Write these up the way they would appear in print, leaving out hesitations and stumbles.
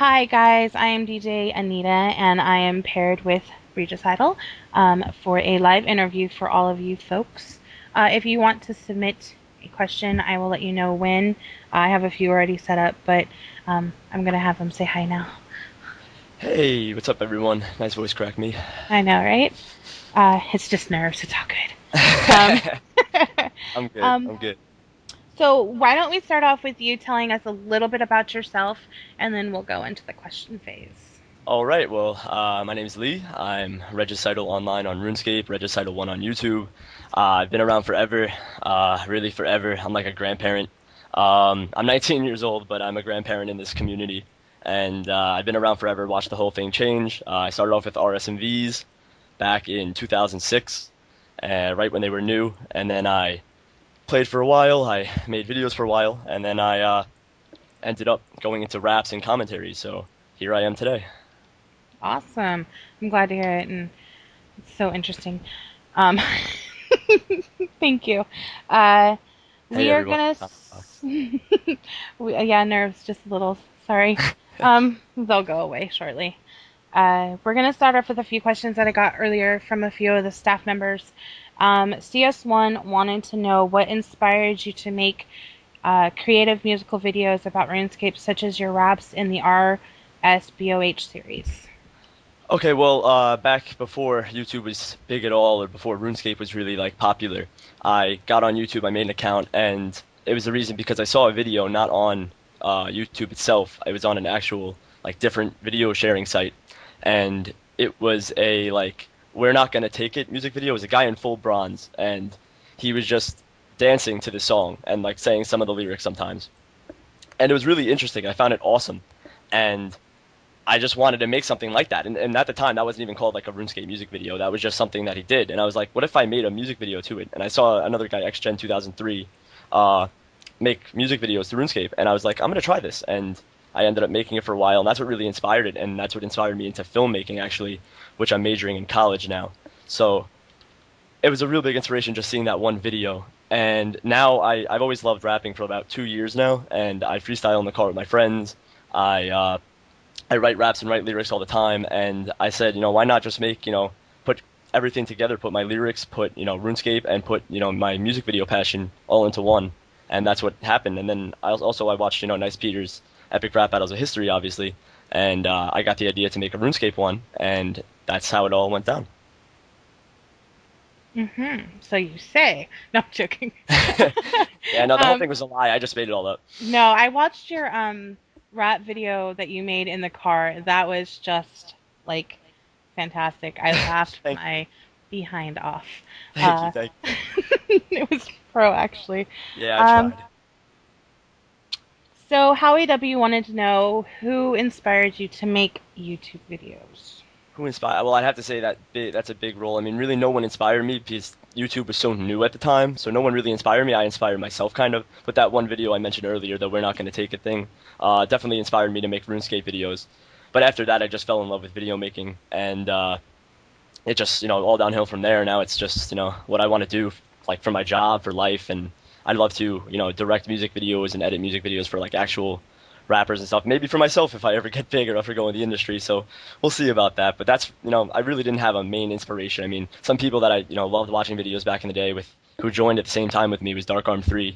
Hi guys, I am DJ Anita and I am paired with Regicidal for a live interview for all of you folks. If you want to submit a question, I will let you know when. I have a few already set up, but I'm going to have them say hi now. Hey, what's up, everyone? Nice voice crack, me. I know, right? It's just nerves. It's all good. I'm good. Um, I'm good. so why don't we start off with you telling us a little bit about yourself, and then we'll go into the question phase. All right. Well, my name's Lee. I'm Regicidal online on RuneScape, Regicidal 1 on YouTube. I've been around forever, really forever. I'm like a grandparent. I'm 19 years old, but I'm a grandparent in this community. And I've been around forever, watched the whole thing change. I started off with RSMVs back in 2006, right when they were new. And then I played for a while. I made videos for a while. And then I ended up going into raps and commentary. So here I am today. Awesome. I'm glad to hear it, and it's so interesting. Um, thank you. Uh, Hey, we are everyone. gonna. Yeah, nerves, just a little. Sorry. They'll go away shortly. We're gonna start off with a few questions that I got earlier from a few of the staff members. CS1 wanted to know what inspired you to make creative musical videos about RuneScape, such as your raps in the RSBOH series. Okay, well, back before YouTube was big at all, or before RuneScape was really like popular, I got on YouTube, I made an account, and it was the reason because I saw a video not on YouTube itself. It was on an actual like different video sharing site, and it was a like "We're Not Gonna Take It" music video. It was a guy in full bronze, and he was just dancing to the song and like saying some of the lyrics sometimes, and it was really interesting. I found it awesome, and I just wanted to make something like that. And at the time, that wasn't even called like a RuneScape music video. That was just something that he did. And I was like, what if I made a music video to it? And I saw another guy, XGen 2003, uh, make music videos to RuneScape. And I was like, I'm going to try this. And I ended up making it for a while. And that's what really inspired it. And that's what inspired me into filmmaking, actually, which I'm majoring in college now. So it was a real big inspiration just seeing that one video. And now I've always loved rapping for about 2 years now. And I freestyle in the car with my friends. I write raps and write lyrics all the time, and I said, why not just make, put everything together, put my lyrics, put, RuneScape, and put, my music video passion all into one, and that's what happened. And then I watched, Nice Peter's epic rap battles of history, obviously, and I got the idea to make a RuneScape one, and that's how it all went down. So you say. No, I'm joking. Yeah, no, the whole um, thing was a lie. I just made it all up. no, I watched your rap video that you made in the car. That was just like fantastic. I laughed Thank you, my behind off. thank you, Uh, thank you. it was pro actually. Yeah, I Um, tried. so Howie W wanted to know who inspired you to make YouTube videos. Who inspired? Well, I'd have to say that's a big role. I mean, really, no one inspired me because YouTube was so new at the time. So no one really inspired me. I inspired myself, kind of. But that one video I mentioned earlier, the "We're Not Gonna Take It" thing, definitely inspired me to make RuneScape videos. But after that, I just fell in love with video making, and it just, all downhill from there. Now it's just, what I want to do, like for my job, for life, and I'd love to, direct music videos and edit music videos for like actual rappers and stuff. Maybe for myself if I ever get big or ever go in the industry. So we'll see about that. But that's, I really didn't have a main inspiration. I mean, some people that I, loved watching videos back in the day with who joined at the same time with me was Dark Arm 3. I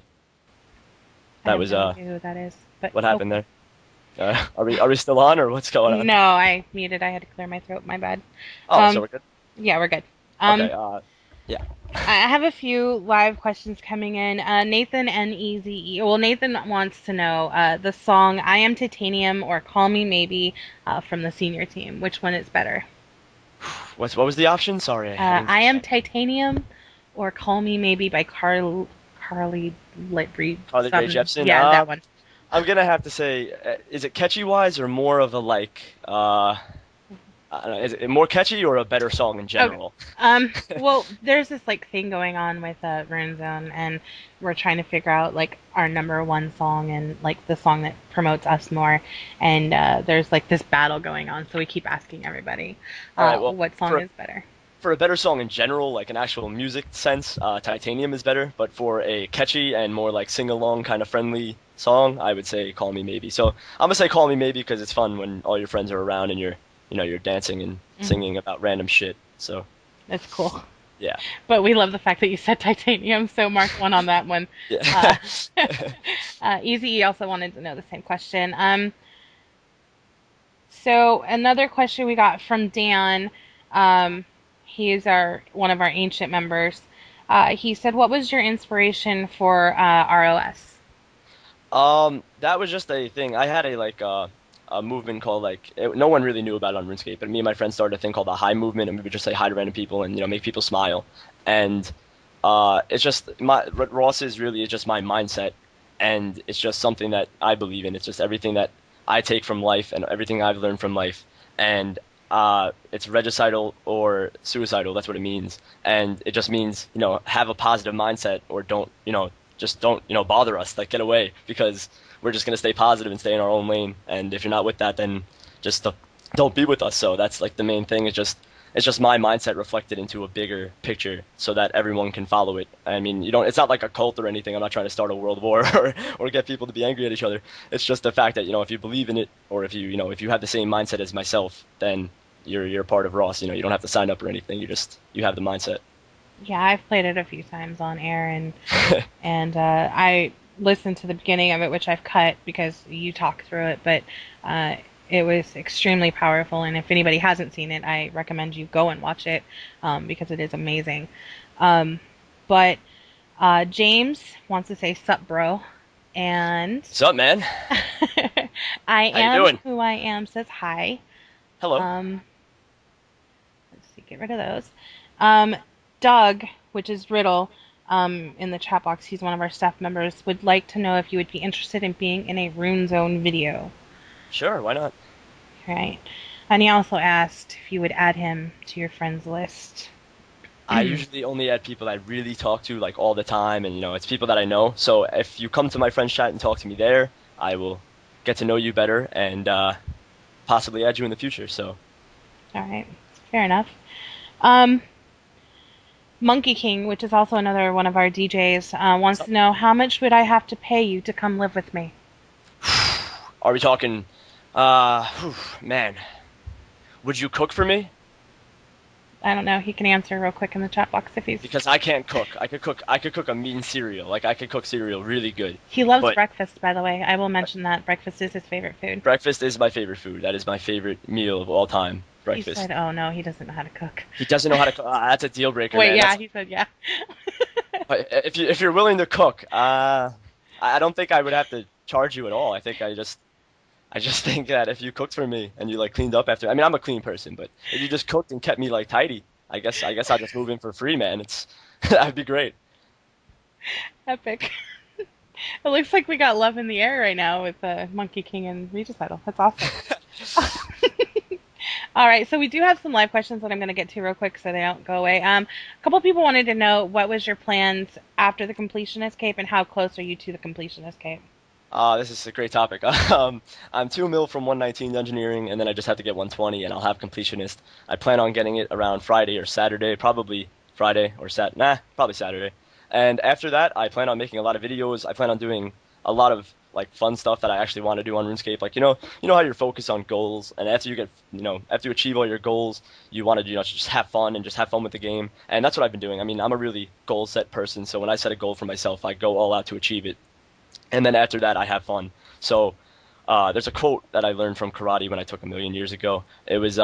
That have was no idea who that is, but what oh happened there. Are we still on or what's going on? no, I muted. I had to clear my throat. My bad. Oh, so Um, we're good. yeah, we're good. Okay. Um, Yeah. I have a few live questions coming in. Nathan and Easy. Well, Nathan wants to know the song "I Am Titanium" or "Call Me Maybe" from the senior team. Which one is better? What was the option? Sorry, I didn't "I catch Am that. Titanium" or "Call Me Maybe" by Carly Lightbreed. Carly Rae Something. Jepsen. Yeah, that one. I'm gonna have to say, is it catchy wise or more of a like, I don't know, is it more catchy or a better song in Okay. general? Well, there's this like thing going on with Rune Zone, and we're trying to figure out like our number one song and like the song that promotes us more. And there's like this battle going on, so we keep asking everybody, All right, well, what song for is better. for a better song in general, like an actual music sense, Titanium is better. But for a catchy and more like sing along kind of friendly song, I would say "Call Me Maybe." So I'm gonna say "Call Me Maybe" because it's fun when all your friends are around and you're dancing and Hmm. singing about random shit. So That's cool. yeah, But we love the fact that you said titanium, so mark one on that one. Uh, yeah. Easy also wanted to know the same question. So another question we got from Dan. He is our one of our ancient members. He said, "What was your inspiration for ROS?" That was just a thing. I had a movement called no one really knew about it on RuneScape, but me and my friends started a thing called the Hi movement, and we would just say hi to random people and make people smile. And it's just what Ross is really is just my mindset, and it's just something that I believe in. It's just everything that I take from life and everything I've learned from life, and it's regicidal or suicidal. That's what it means, and it just means have a positive mindset or don't just don't bother us, like get away, because we're just gonna stay positive and stay in our own lane. And if you're not with that, then just don't be with us. So that's like the main thing. It's just my mindset reflected into a bigger picture so that everyone can follow it. I mean, it's not like a cult or anything. I'm not trying to start a world war or get people to be angry at each other. It's just the fact that, if you believe in it or if you have the same mindset as myself, then you're part of Ross. You don't have to sign up or anything. You have the mindset. Yeah, I've played it a few times on air, and I listened to the beginning of it, which I've cut because you talk through it, but uh, it was extremely powerful. And if anybody hasn't seen it, I recommend you go and watch it because it is amazing. Um, but James wants to say sup, bro, and What's up, man? I How you am doing? who I am says hi. Hello. Um, let's see, get rid of those. Um, Doug, which is Riddle, in the chat box, he's one of our staff members, would like to know if you would be interested in being in a Rune Zone video. Sure, why not? Right. And he also asked if you would add him to your friends list. I usually only add people I really talk to like all the time, and it's people that I know. So if you come to my friends chat and talk to me there, I will get to know you better and possibly add you in the future. So All right. Fair enough. Um, Monkey King, which is also another one of our DJs, wants so, to know how much would I have to pay you to come live with me? are we talking? Man, would you cook for me? I don't know. He can answer real quick in the chat box if he's. Because I can't cook. I could cook a mean cereal. Like I could cook cereal really good. He loves But breakfast, by the way. I will mention that breakfast is his favorite food. breakfast is my favorite food. That is my favorite meal of all time. He Breakfast. said, "Oh no, he doesn't know how to cook." He doesn't know how to cook. That's a deal breaker, Wait, man. yeah, That's he said, yeah. But if you're willing to cook, I don't think I would have to charge you at all. I just think that if you cooked for me and you like cleaned up after, I mean, I'm a clean person, but if you just cooked and kept me like tidy, I guess I'll just move in for free, man. It's that'd be great. Epic. It looks like we got love in the air right now with Monkey King and Regicidal. That's awesome. All right, so we do have some live questions that I'm going to get to real quick so they don't go away. A couple people wanted to know what was your plans after the completionist cape and how close are you to the completionist cape? This is a great topic. I'm 2 mil from 119 engineering, and then I just have to get 120, and I'll have completionist. I plan on getting it around Friday or Saturday, probably Friday or probably Saturday. And after that, I plan on making a lot of videos. I plan on doing a lot of like fun stuff that I actually want to do on RuneScape. Like how you're focused on goals, and after you achieve all your goals, you want to just have fun and just have fun with the game. And that's what I've been doing. I mean, I'm a really goal set person, so when I set a goal for myself, I go all out to achieve it, and then after that I have fun. So there's a quote that I learned from karate when I took a million years ago. It was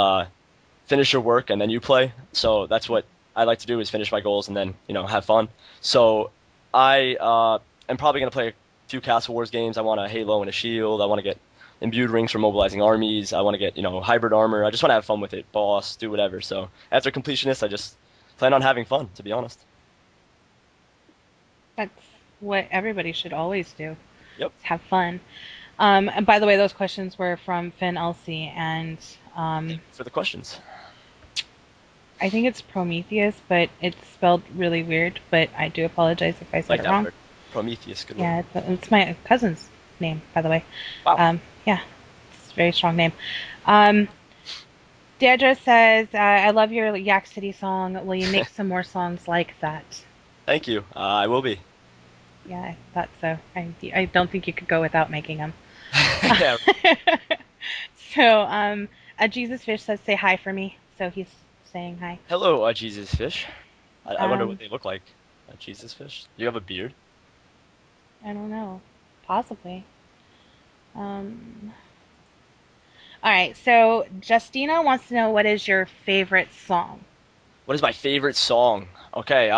finish your work and then you play. So that's what I like to do is finish my goals and then have fun. So I am probably gonna play a few Castle Wars games. I want a Halo and a shield. I want to get imbued rings for mobilizing armies. I want to get hybrid armor. I just want to have fun with it. Boss, do whatever. So after completionist, I just plan on having fun. To be honest. That's what everybody should always do. Yep. Have fun. And by the way, those questions were from Finn Elsie, and Thank you for the questions. I think it's Prometheus, but it's spelled really weird. But I do apologize if I said Like it that wrong. word. Prometheus, good word. Yeah, it's my cousin's name, by the way. Wow. Yeah, it's a very strong name. Um, Deirdre says, "I love your Yak City song. Will you make some more songs like that?" Thank you. I will be. Yeah, I thought so. I don't think you could go without making them. Yeah. So, a Jesus Fish says, say hi for me. So he's saying hi. Hello, Jesus fish. I wonder what Um, they look like. Jesus fish. Do you have a beard? I don't know. Possibly. Um, all right. So, Justina wants to know what is your favorite song? What is my favorite song? Okay,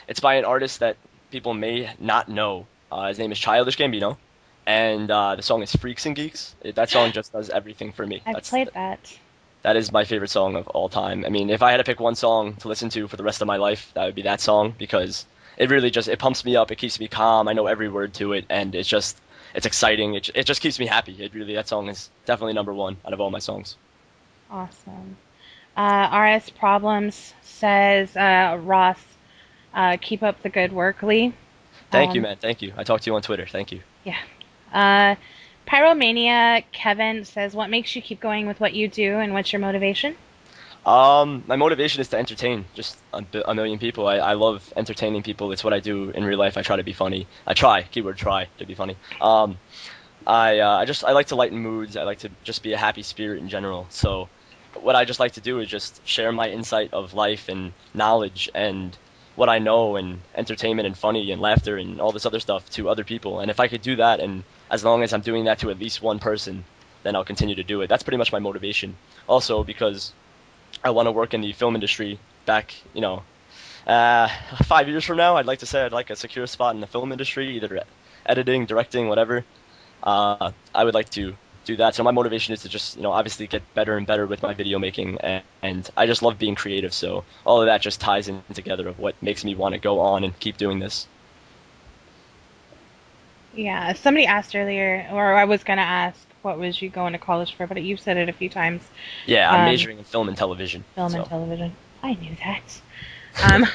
it's by an artist that people may not know. His name is Childish Gambino, and the song is Freaks and Geeks. That song just does everything for me. I've played that. That is my favorite song of all time. I mean, if I had to pick one song to listen to for the rest of my life, that would be that song because it really just it pumps me up, it keeps me calm. I know every word to it, and it's exciting. It just keeps me happy. It really that song is definitely number one out of all my songs. Awesome. RS Problems says, Ross, keep up the good work, Lee. Thank you, Um, man. Thank you. I talked to you on Twitter. Thank you. yeah. Uh, Pyromania Kevin says, what makes you keep going with what you do and what's your motivation? My motivation is to entertain just a million people. I love entertaining people. It's what I do in real life. I try to be funny. I try, keyword try, to be funny. I like to lighten moods. I like to just be a happy spirit in general. So what I just like to do is just share my insight of life and knowledge and what I know and entertainment and funny and laughter and all this other stuff to other people. And if I could do that, and as long as I'm doing that to at least one person, then I'll continue to do it. That's pretty much my motivation. Also because I want to work in the film industry back, uh, 5 years from now. I'd like to say I'd like a secure spot in the film industry, either editing, directing, whatever. I would like to do that. So my motivation is to just, obviously get better and better with my video making, and I just love being creative. So all of that just ties in together of what makes me want to go on and keep doing this. Yeah, somebody asked earlier, or I was going to ask, what was you going to college for? But you've said it a few times. Yeah, I'm Um, majoring in film and television. Film and So television. I knew that. Um,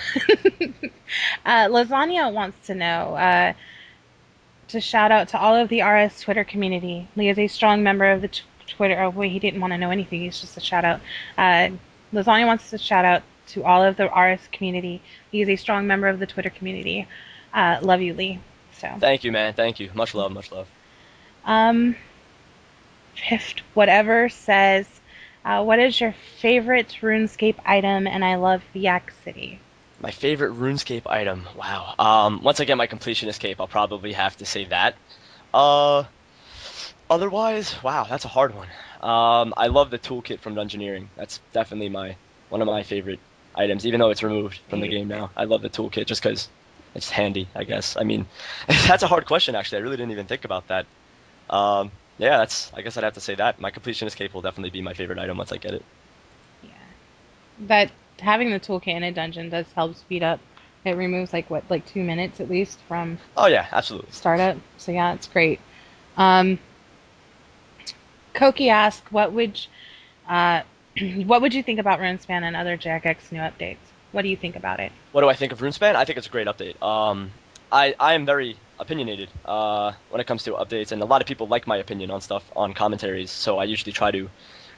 Lasagna wants to know, to shout out to all of the RS Twitter community. Lee is a strong member of the Twitter. Oh, wait, he didn't want to know anything. He's just a shout out. Lasagna wants to shout out to all of the RS community. He is a strong member of the Twitter community. Love you, Lee. So, thank you, man. Thank you. Much love. Much love. um, whatever says, what is your favorite RuneScape item? And I love Yak City. My favorite RuneScape item. Wow. Once I get my completionist cape, I'll probably have to say that. Uh, Otherwise, wow, that's a hard one. I love the toolkit from Dungeoneering. That's definitely my one of my favorite items, even though it's removed from the game now. I love the toolkit just because it's handy, I guess. I mean, that's a hard question, actually. I really didn't even think about that. Yeah, I guess I'd have to say that. My completionist cape will definitely be my favorite item once I get it. Yeah. That having the toolkit in a dungeon does help speed up. It removes like 2 minutes at least from Oh yeah, absolutely. startup. So yeah, it's great. Um, Koki asked, uh, what would you think about RuneSpan and other Jagex new updates? What do you think about it? What do I think of RuneSpan? I think it's a great update. I am very opinionated when it comes to updates, and a lot of people like my opinion on stuff on commentaries. So I usually try to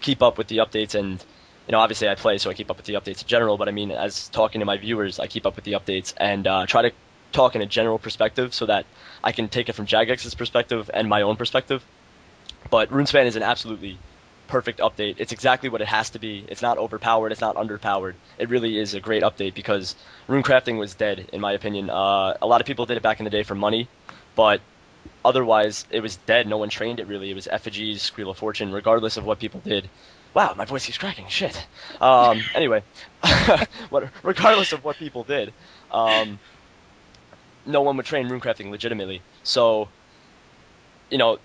keep up with the updates, and obviously I play, so I keep up with the updates in general. But I mean, as talking to my viewers, I keep up with the updates and try to talk in a general perspective so that I can take it from Jagex's perspective and my own perspective. But RuneSpan is an absolutely perfect update. It's exactly what it has to be. It's not overpowered. It's not underpowered. It really is a great update because runecrafting was dead, in my opinion. A lot of people did it back in the day for money, but otherwise it was dead. No one trained it really. It was effigies, Squeal of Fortune, regardless of what people did. Wow, my voice keeps cracking. Shit. Anyway, regardless of what people did, um, no one would train runecrafting legitimately. So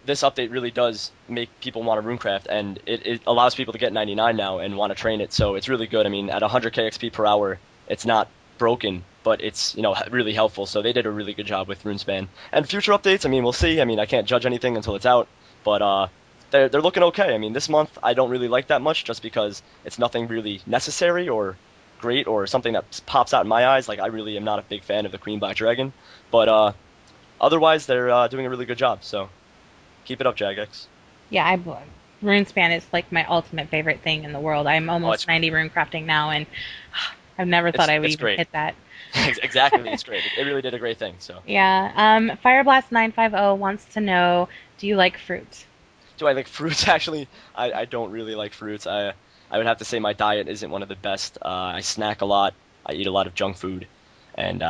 this update really does make people want to runecraft, and it allows people to get 99 now and want to train it. So it's really good. I mean, at 100k XP per hour, it's not broken, but it's really helpful. So they did a really good job with RuneSpan. And future updates, I mean, we'll see. I mean, I can't judge anything until it's out, but they're looking okay. I mean, this month I don't really like that much just because it's nothing really necessary or great or something that pops out in my eyes. Like I really am not a big fan of the Queen Black Dragon, but otherwise they're doing a really good job. So. Keep it up, Jagex. Yeah, RuneSpan is like my ultimate favorite thing in the world. I'm Oh, almost 90 rune crafting now, and I've never thought I would it's even great. hit that. Exactly, it's great. It really did a great thing. So, Yeah. Fireblast950 wants to know, do you like fruit? do I like fruits? Actually, I don't really like fruits. I would have to say my diet isn't one of the best. I snack a lot. I eat a lot of junk food, and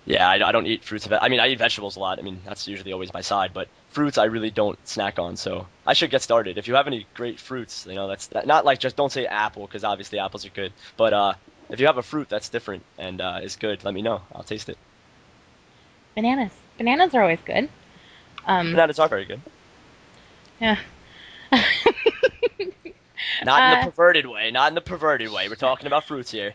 yeah, I don't eat fruits. I mean, I eat vegetables a lot. I mean, that's usually always my side, but fruits I really don't snack on. So I should get started. If you have any great fruits, that's not like just don't say apple because obviously apples are good. But if you have a fruit that's different and is good, let me know. I'll taste it. Bananas. Bananas are always good. Um, Bananas are very good. yeah. Not in the uh, perverted way. Not in the perverted way. We're talking about fruits here.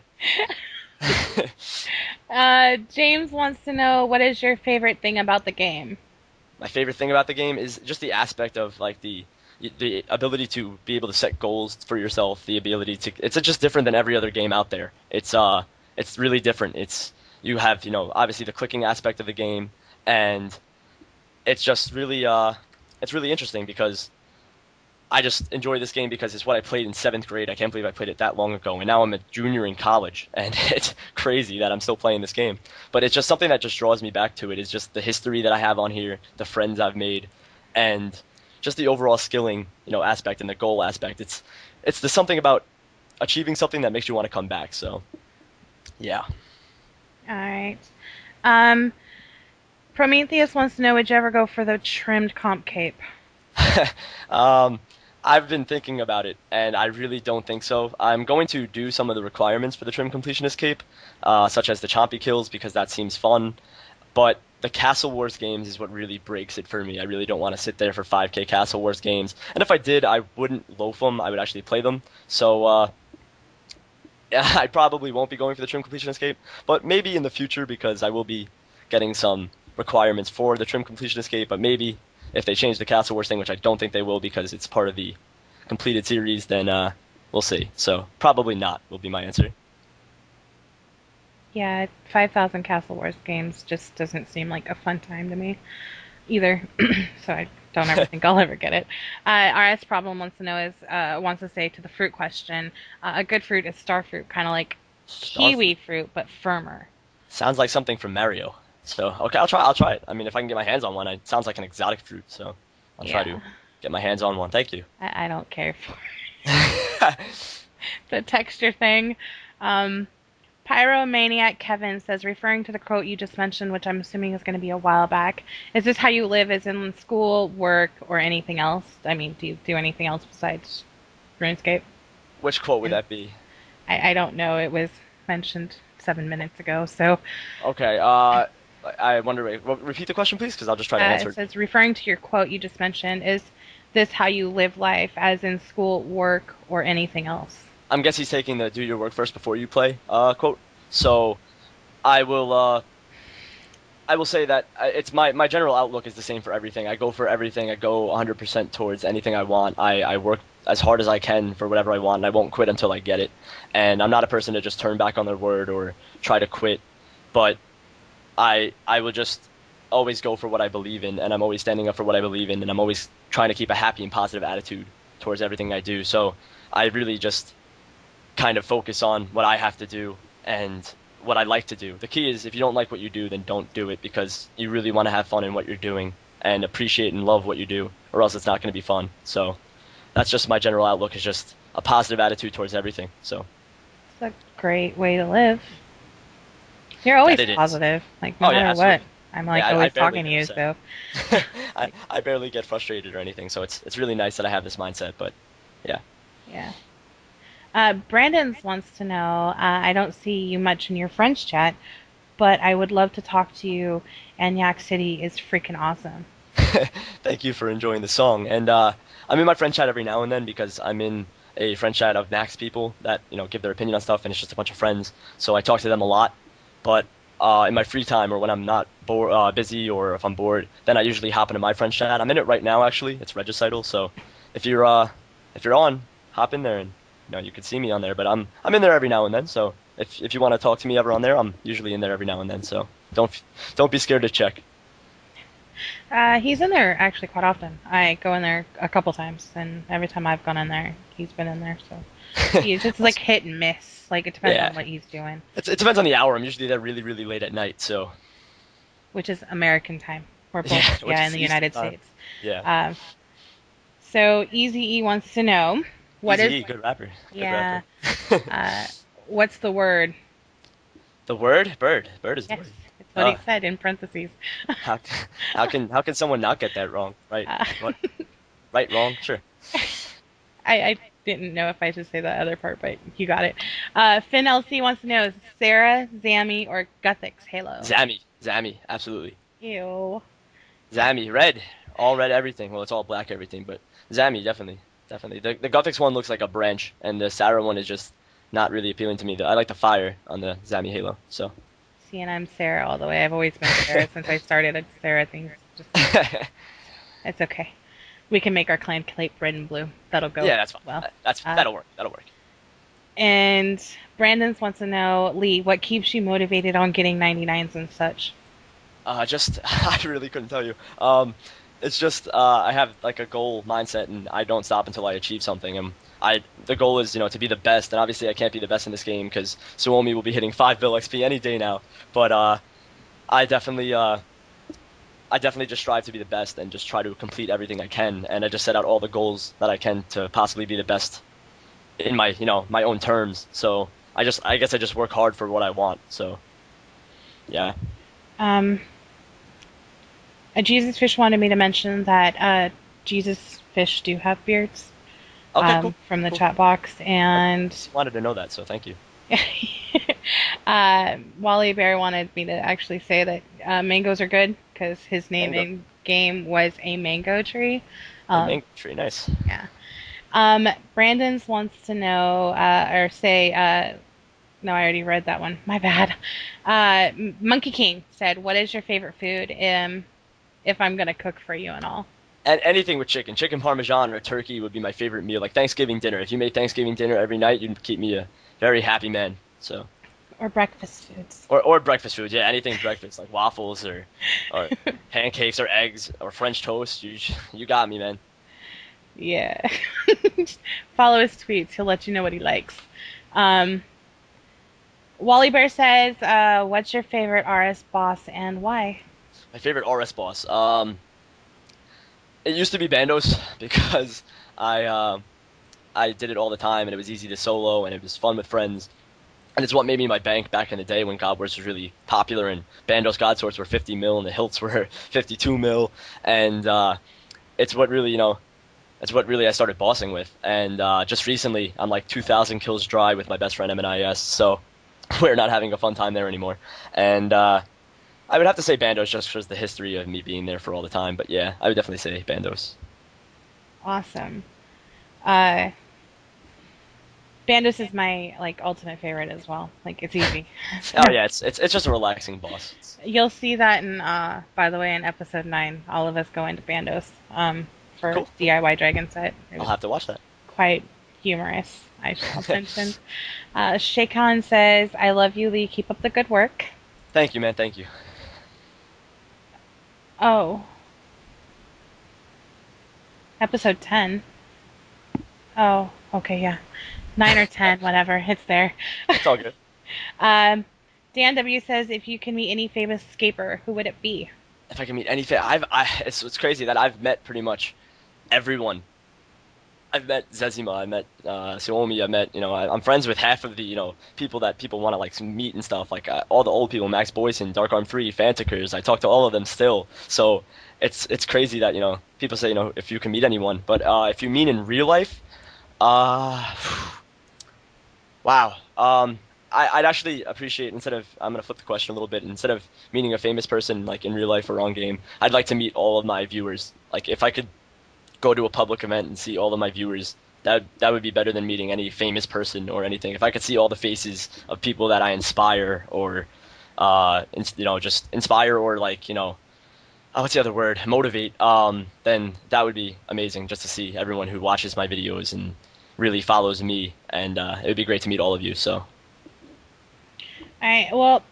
James wants to know, what is your favorite thing about the game? My favorite thing about the game is just the aspect of like the ability to be able to set goals for yourself, the ability to it's just different than every other game out there. It's really different. It's you have, obviously the clicking aspect of the game and it's just really it's really interesting because I just enjoy this game because it's what I played in seventh grade. I can't believe I played it that long ago, and now I'm a junior in college, and it's crazy that I'm still playing this game. But it's just something that just draws me back to it. Is just the history that I have on here, the friends I've made, and just the overall skilling, aspect and the goal aspect. It's the something about achieving something that makes you want to come back. So yeah. All right. Um, Prometheus wants to know, would you ever go for the trimmed comp cape? um, I've been thinking about it, and I really don't think so. I'm going to do some of the requirements for the Trim Completionist Cape, such as the Chompy kills, because that seems fun. But the Castle Wars games is what really breaks it for me. I really don't want to sit there for 5K Castle Wars games. And if I did, I wouldn't loaf them. I would actually play them. So I probably won't be going for the Trim Completion Escape, but maybe in the future because I will be getting some requirements for the Trim Completion Escape. But maybe if they change the Castle Wars thing, which I don't think they will because it's part of the completed series, then we'll see. So probably not will be my answer. Yeah, 5,000 Castle Wars games just doesn't seem like a fun time to me either. So I don't ever think I'll ever get it. RS Problem wants to know is wants to say to the fruit question, a good fruit is star fruit, kind of like kiwi Starfruit fruit but firmer. sounds like something from Mario. So okay, I'll try. I'll try it. I mean, if I can get my hands on one, it sounds like an exotic fruit. So I'll try to Yeah, get my hands on one. Thank you. I don't care for the texture thing. Um, Pyromaniac Kevin says, referring to the quote you just mentioned, which I'm assuming is going to be a while back, is this how you live, as in school, work, or anything else? I mean, do you do anything else besides RuneScape? Which quote would And that be? I don't know. It was mentioned 7 minutes ago. So Okay. I wonder. Wait, repeat the question, please, because I'll just try to answer it it. says, referring to your quote you just mentioned, is this how you live life, as in school, work, or anything else? I'm guessing he's taking the do your work first before you play quote. So I will uh I will say that it's my general outlook is the same for everything. I go for everything. I go 100% towards anything I want. I work as hard as I can for whatever I want, and I won't quit until I get it. And I'm not a person to just turn back on their word or try to quit, but I will just always go for what I believe in, and I'm always standing up for what I believe in, and I'm always trying to keep a happy and positive attitude towards everything I do. So I really just kind of focus on what I have to do and what I like to do. The key is if you don't like what you do, then don't do it because you really want to have fun in what you're doing and appreciate and love what you do, or else it's not going to be fun. So that's just my general outlook is just a positive attitude towards everything. So It's a great way to live. You're that always it is. positive, like no Oh yeah, matter what. absolutely. I'm Yeah, like I always barely talking to get you, upset. so I barely get frustrated or anything. So it's really nice that I have this mindset. But yeah. yeah. Brandon's wants to know. I don't see you much in your friends chat, but I would love to talk to you. And Yak City is freaking awesome. Thank you for enjoying the song. And I'm in my friend chat every now and then because I'm in a friend chat of Max people that give their opinion on stuff, and it's just a bunch of friends. So I talk to them a lot. But in my free time or when I'm not busy or if I'm bored, then I usually hop into my friend chat. I'm in it right now actually. It's Regicidal. So if you're uh, if you're on, hop in there and you can see me on there. But I'm in there every now and then. So if you want to talk to me ever on there, I'm usually in there every now and then. So don't be scared to check. He's in there actually quite often. I go in there a couple times, and every time I've gone in there, he's been in there. So he's it's like hit and miss. Like it depends Yeah, on what he's doing, it depends on the hour. I'm usually there really, really late at night, so which is American time. We're both yeah, which in is the Eastern United time. States. Yeah, Uh, so Easy E wants to know what Easy is E, good rapper, good yeah. rapper. Uh, what's the word? The word bird, bird is the Yes, word. it's what he Uh, said in parentheses. how how can someone not get that wrong? Right, Uh, what? Right, wrong, sure. I didn't know if I should say that other part, but you got it. Finn LC wants to know is Sarah, Zammy, or Guthix Halo? Zammy, absolutely. Ew. Zammy, red, all red everything. Well, it's all black everything, but Zammy, definitely, definitely. The Guthix one looks like a branch, and the Sarah one is just not really appealing to me. I like the fire on the Zammy Halo, so. See, and I'm Sarah all the way. I've always been Sarah since I started. It's Sarah things. Just it's okay. We can make our clan plate red and blue. That'll go Yeah, that's fine. well. Uh, That'll work. That'll work. and Brandon's wants to know, Lee, what keeps you motivated on getting 99s and such? Just I really couldn't tell you. It's just I have like a goal mindset, and I don't stop until I achieve something. And the goal is to be the best, and obviously I can't be the best in this game because Suomi will be hitting 5 bill XP any day now. But I definitely I definitely just strive to be the best and just try to complete everything I can, and I just set out all the goals that I can to possibly be the best in my my own terms. So I guess I just work hard for what I want. So yeah. Um, Jesus Fish wanted me to mention that Jesus Fish do have beards Okay, cool, from the cool. chat box, I and wanted to know that, so thank you. Wally Bear wanted me to actually say that mangoes are good because his name Mango. in game was a mango tree. A Um, mango tree, nice. yeah. Brandon's wants to know or say. No, I already read that one. My bad. Monkey King said, "What is your favorite food? If I'm gonna cook for you and all, And anything with chicken, chicken parmesan or turkey would be my favorite meal. Like Thanksgiving dinner. If you made Thanksgiving dinner every night, you'd keep me a very happy man. So, or breakfast foods." or breakfast food, yeah, anything breakfast like waffles or pancakes or eggs or French toast. You got me, man. Yeah. Follow his tweets. He'll let you know what he likes. Um, Wally Bear says, "What's your favorite RS boss and why?" My favorite RS boss. It used to be Bandos because I I did it all the time and it was easy to solo and it was fun with friends. And it's what made me my bank back in the day when God Wars was really popular and Bandos God Swords were 50 mil and the hilts were 52 mil. And it's what really, it's what really I started bossing with. And just recently, I'm like 2,000 kills dry with my best friend MNIS, so we're not having a fun time there anymore. And I would have to say Bandos just because the history of me being there for all the time. But yeah, I would definitely say Bandos. Awesome. Uh, Bandos is my like ultimate favorite as well. Like it's easy. Oh yeah, it's just a relaxing boss. You'll see that in by the way in episode 9, all of us go into Bandos for Cool, cool. DIY Dragon set. It I'll was have to watch that. quite humorous, I shall mention. Shaykan says, "I love you, Lee. Keep up the good work." Thank you, man. Thank you. Oh, episode 10. Oh, okay, yeah. 9 or 10, whatever. It's there. It's all good. um, Dan W says, "If you can meet any famous escaper, who would it be?" If I can meet any it's crazy that I've met pretty much everyone. I've met Zezima, I met Suomi, I met I'm friends with half of the people that people want to like meet and stuff. Like all the old people, Max Boyson, Dark Arm 3, Fanticers. I talk to all of them still. So it's crazy that people say if you can meet anyone, but if you mean in real life, uh, wow. I'd actually appreciate instead of I'm gonna flip the question a little bit. Instead of meeting a famous person like in real life or on game, I'd like to meet all of my viewers. Like if I could go to a public event and see all of my viewers, that would be better than meeting any famous person or anything. If I could see all the faces of people that I inspire or just inspire or like what's the other word? Motivate. Then that would be amazing just to see everyone who watches my videos and really follows me, and it would be great to meet all of you. So. All right, well,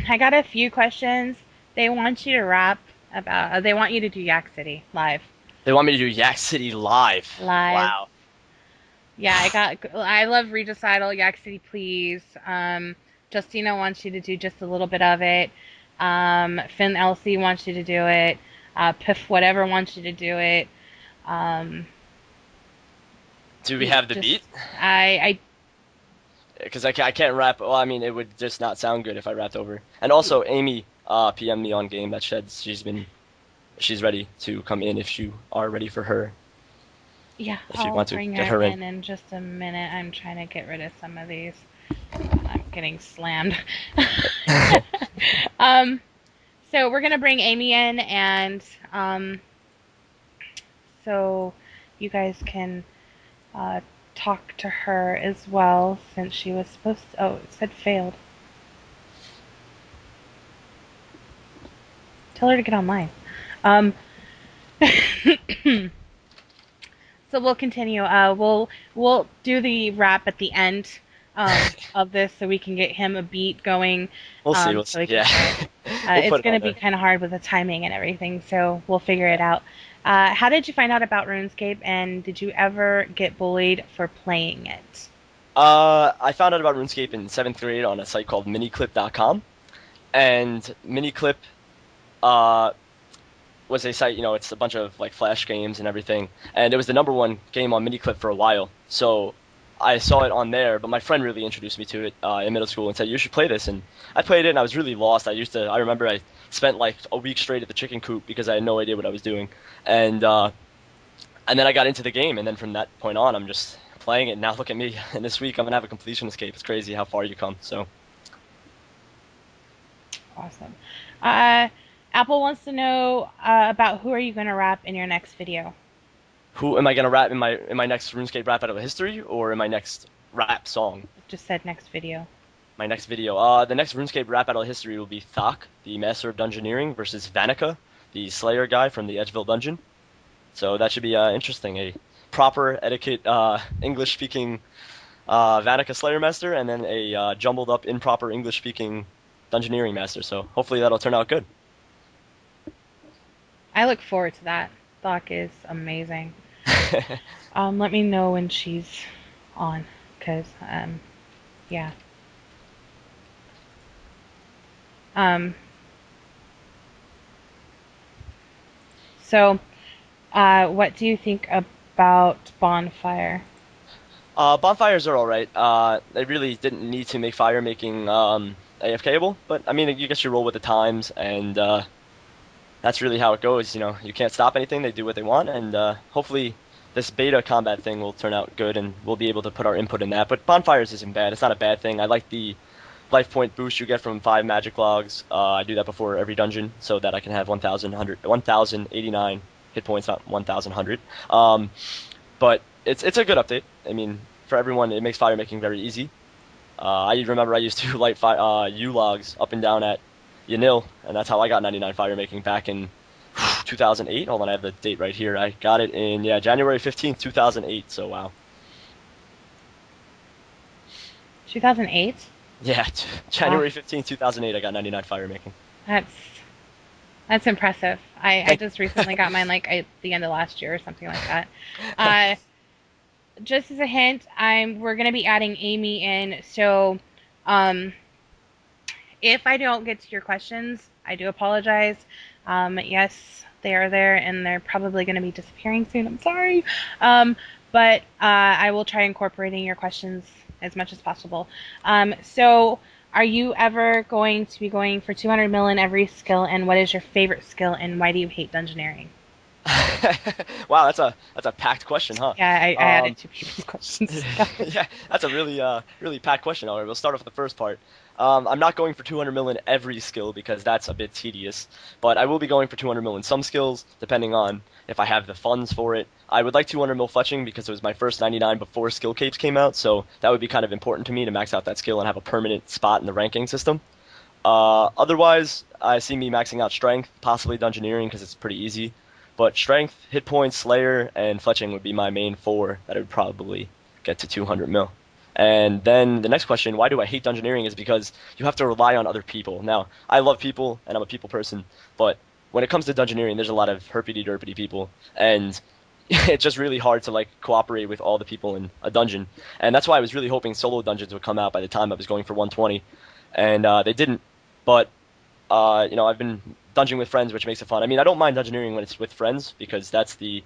I got a few questions. They want you to rap. about. They want you to do Yak City live. They want me to do Yak City live. Live. Wow. Yeah, I love Regicidal, Yak City Please. Justina wants you to do just a little bit of it. Finn LC wants you to do it. Piff whatever wants you to do it. Um, Do we have the just beat? I Because I can't rap. Well, I mean, it would just not sound good if I rapped over. And also, Amy PM me on game that she's ready to come in if you are ready for her. Yeah, If you I'll want to bring get her her in. in just a minute. I'm trying to get rid of some of these. I'm getting slammed. um, so we're gonna bring Amy in, and so you guys can uh, talk to her as well, since she was supposed to. Oh, it said failed. Tell her to get online. Um, so we'll continue. We'll do the rap at the end of this, so we can get him a beat going, We'll see. We'll so see. we can Yeah, start. we'll It's put it going on to be there. kind of hard with the timing and everything, so we'll figure it out. How did you find out about RuneScape, and did you ever get bullied for playing it? I found out about RuneScape in seventh grade on a site called miniclip.com, and Miniclip uh, was a site. It's a bunch of like flash games and everything, and it was the number one game on Miniclip for a while. So I saw it on there, but my friend really introduced me to it in middle school and said you should play this, and I played it and I was really lost. I remember I spent like a week straight at the chicken coop because I had no idea what I was doing, and and then I got into the game, and then from that point on, I'm just playing it. Now look at me, and this week I'm gonna have a completion escape. It's crazy how far you come. So Awesome. Apple wants to know about who are you going to rap in your next video? who am I gonna rap in my next RuneScape rap out of history or in my next rap song? It just said next video. My next video. The next RuneScape rap battle history will be Thok, the Master of Dungeoneering, versus Vanica, the Slayer guy from the Edgeville Dungeon. So that should be interesting. A proper etiquette English-speaking Vanica Slayer Master, and then a jumbled up improper English-speaking Dungeoneering Master. So hopefully that'll turn out good. I look forward to that. Doc is amazing. Let me know when she's on, cause yeah. Um, so what do you think about Bonfire? Bonfires are alright. They really didn't need to make fire making AFKable, but I mean, you guess you roll with the times, and that's really how it goes. You can't stop anything. They do what they want, and hopefully this beta combat thing will turn out good, and we'll be able to put our input in that. But bonfires isn't bad. It's not a bad thing. I like the life point boost you get from 5 magic logs. I do that before every dungeon so that I can have 1,089 hit points, not 1,100. But it's a good update. I mean, for everyone, it makes fire making very easy. I remember I used to light U logs up and down at Yanil, and that's how I got 99 fire making back in 2008. Hold on, I have the date right here. I got it in January 15th, 2008. So wow. 2008. Yeah, Wow, January 15th, 2008. I got 99 fire making. that's that's impressive. I Thank just recently got mine like at the end of last year or something like that. Uh, just as a hint, we're gonna be adding Amy in, so um, if I don't get to your questions, I do apologize. Yes, they are there, and they're probably going to be disappearing soon. I'm sorry. But I will try incorporating your questions as much as possible. So, are you ever going to be going for 200 mil in every skill, and what is your favorite skill, and why do you hate dungeoneering? Wow, that's a packed question, huh? Yeah, I Um, added two people's questions together. yeah, that's a really packed question. All right, we'll start off with the first part. I'm not going for 200 mil in every skill because that's a bit tedious, but I will be going for 200 mil in some skills, depending on if I have the funds for it. I would like 200 mil fletching because it was my first 99 before skill capes came out, so that would be kind of important to me to max out that skill and have a permanent spot in the ranking system. Otherwise, I see me maxing out strength, possibly dungeoneering because it's pretty easy. But strength, hit points, slayer, and fletching would be my main four that I would probably get to 200 mil. And then the next question, why do I hate dungeoneering, is because you have to rely on other people. Now, I love people and I'm a people person, but when it comes to dungeoneering, there's a lot of herpety-derpety people, and it's just really hard to like cooperate with all the people in a dungeon. And that's why I was really hoping solo dungeons would come out by the time I was going for 120, and they didn't. But I've been dungeoning with friends, which makes it fun. I mean, I don't mind dungeoneering when it's with friends because that's the,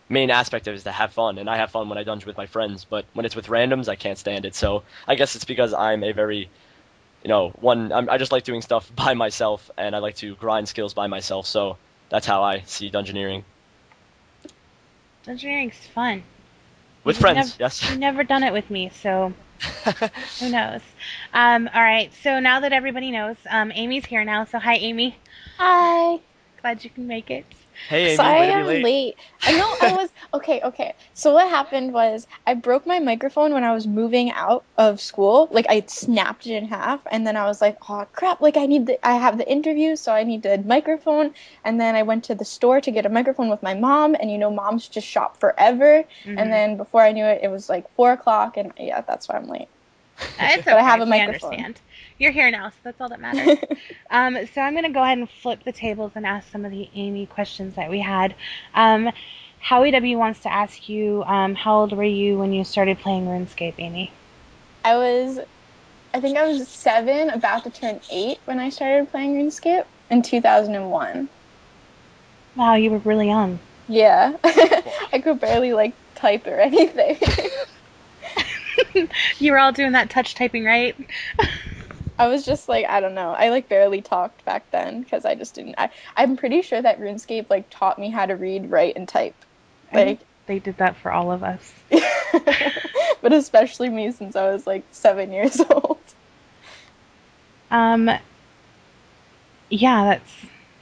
main aspect of it is to have fun, and I have fun when I dungeon with my friends. But when it's with randoms, I can't stand it. So I guess it's because I'm a very, I just like doing stuff by myself, and I like to grind skills by myself. So that's how I see dungeoneering. Dungeoneering's fun. With friends, yes. You've never done it with me, so who knows? All right, so now that everybody knows, Amy's here now. So hi, Amy. Hi. Glad you can make it. Hey, Amy, Sorry way to be I'm late. late. I know I was okay. So what happened was I broke my microphone when I was moving out of school. Like I snapped it in half, and then I was like, "Oh crap! Like I have the interview, so I need the microphone." And then I went to the store to get a microphone with my mom, and moms just shop forever. Mm-hmm. And then before I knew it, it was like 4 o'clock, and yeah, that's why I'm late. It's okay. But I have a We microphone. understand. You're here now, so that's all that matters. So I'm going to go ahead and flip the tables and ask some of the Amy questions that we had. Howie W wants to ask you, how old were you when you started playing RuneScape, Amy? I think I was 7, about to turn 8 when I started playing RuneScape in 2001. Wow, you were really young. Yeah. I could barely type or anything. You were all doing that touch typing, right? I was just I don't know. I barely talked back then because I just didn't. I'm pretty sure that RuneScape taught me how to read, write, and type. I think they did that for all of us. But especially me since I was 7 years old. Yeah,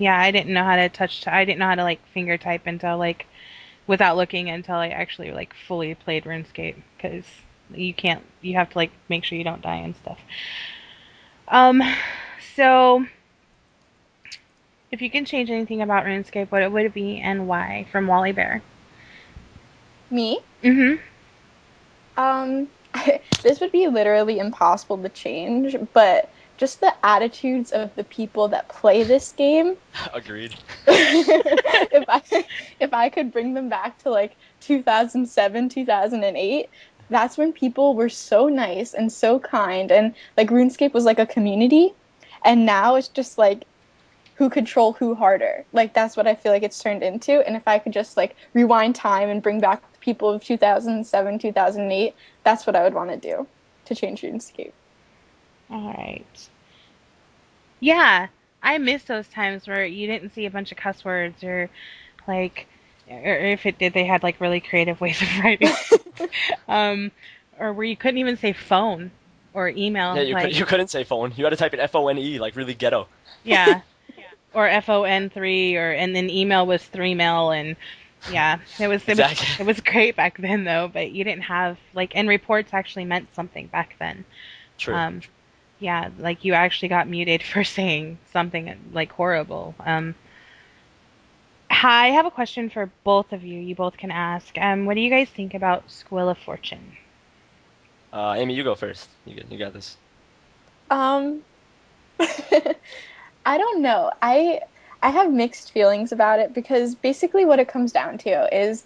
I didn't know how to I didn't know how to finger type until without looking until I actually fully played RuneScape because you have to make sure you don't die and stuff. So if you can change anything about RuneScape, what would it be and why? From Wally Bear. Me? Mm-hmm. This would be literally impossible to change, but just the attitudes of the people that play this game. Agreed. if I could bring them back to 2007, 2008, that's when people were so nice and so kind, and RuneScape was a community, and now it's just who control who harder. That's what I feel it's turned into. And if I could just rewind time and bring back the people of 2007, 2008, that's what I would want to do to change RuneScape. All right. Yeah, I miss those times where you didn't see a bunch of cuss words or or if it did, they had really creative ways of writing. Or where you couldn't even say phone or email. Yeah, you couldn't say phone. You had to type in FONE, really ghetto. Yeah. Or FON3 and then email was 3mail and yeah, Exactly. it was great back then though, but you didn't have and reports actually meant something back then. True. Yeah, you actually got muted for saying something horrible. I have a question for both of you. You both can ask. What do you guys think about Squill of Fortune? Amy, you go first. You got this. I don't know. I have mixed feelings about it because basically what it comes down to is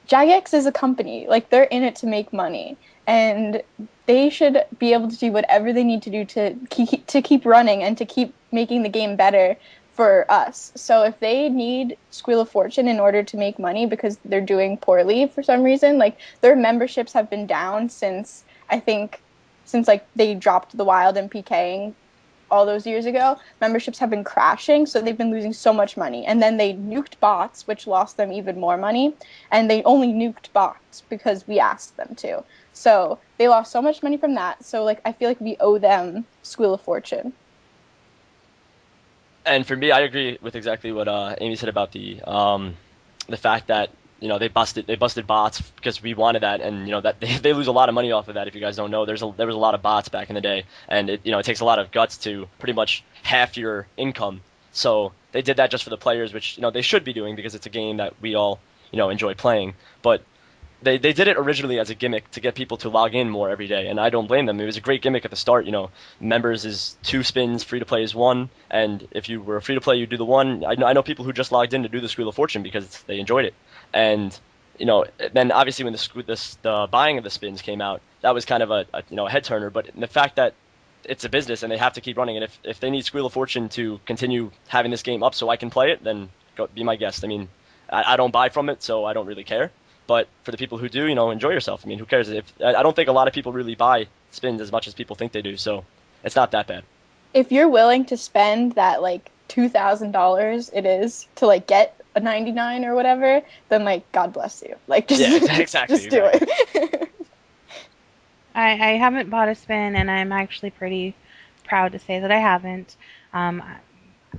Jagex is a company. They're in it to make money, and they should be able to do whatever they need to do to keep running and to keep making the game better for us. So if they need Squeal of Fortune in order to make money because they're doing poorly for some reason, their memberships have been down since they dropped the Wild and PKing all those years ago. Memberships have been crashing, so they've been losing so much money. And then they nuked bots, which lost them even more money. And they only nuked bots because we asked them to. So they lost so much money from that. So I feel we owe them Squeal of Fortune. And for me, I agree with exactly what Amy said about the fact that they busted bots because we wanted that, and that they lose a lot of money off of that. If you guys don't know, there was a lot of bots back in the day, and it takes a lot of guts to pretty much half your income. So they did that just for the players, which they should be doing because it's a game that we all enjoy playing. But they did it originally as a gimmick to get people to log in more every day, and I don't blame them. It was a great gimmick at the start. Members is 2 spins, free to play is 1, and if you were free to play, you do the 1. I know people who just logged in to do the Wheel of Fortune because they enjoyed it, and then obviously when the buying of the spins came out, that was kind of a head turner. But the fact that it's a business and they have to keep running, and if they need Wheel of Fortune to continue having this game up so I can play it, then be my guest. I mean, I don't buy from it, so I don't really care. But for the people who do, enjoy yourself. I mean, who cares? I don't think a lot of people really buy spins as much as people think they do, so it's not that bad. If you're willing to spend that like $2,000 it is to like get a 99 or whatever, then like God bless you. Like just Yeah, exactly. just do it. I haven't bought a spin, and I'm actually pretty proud to say that I haven't.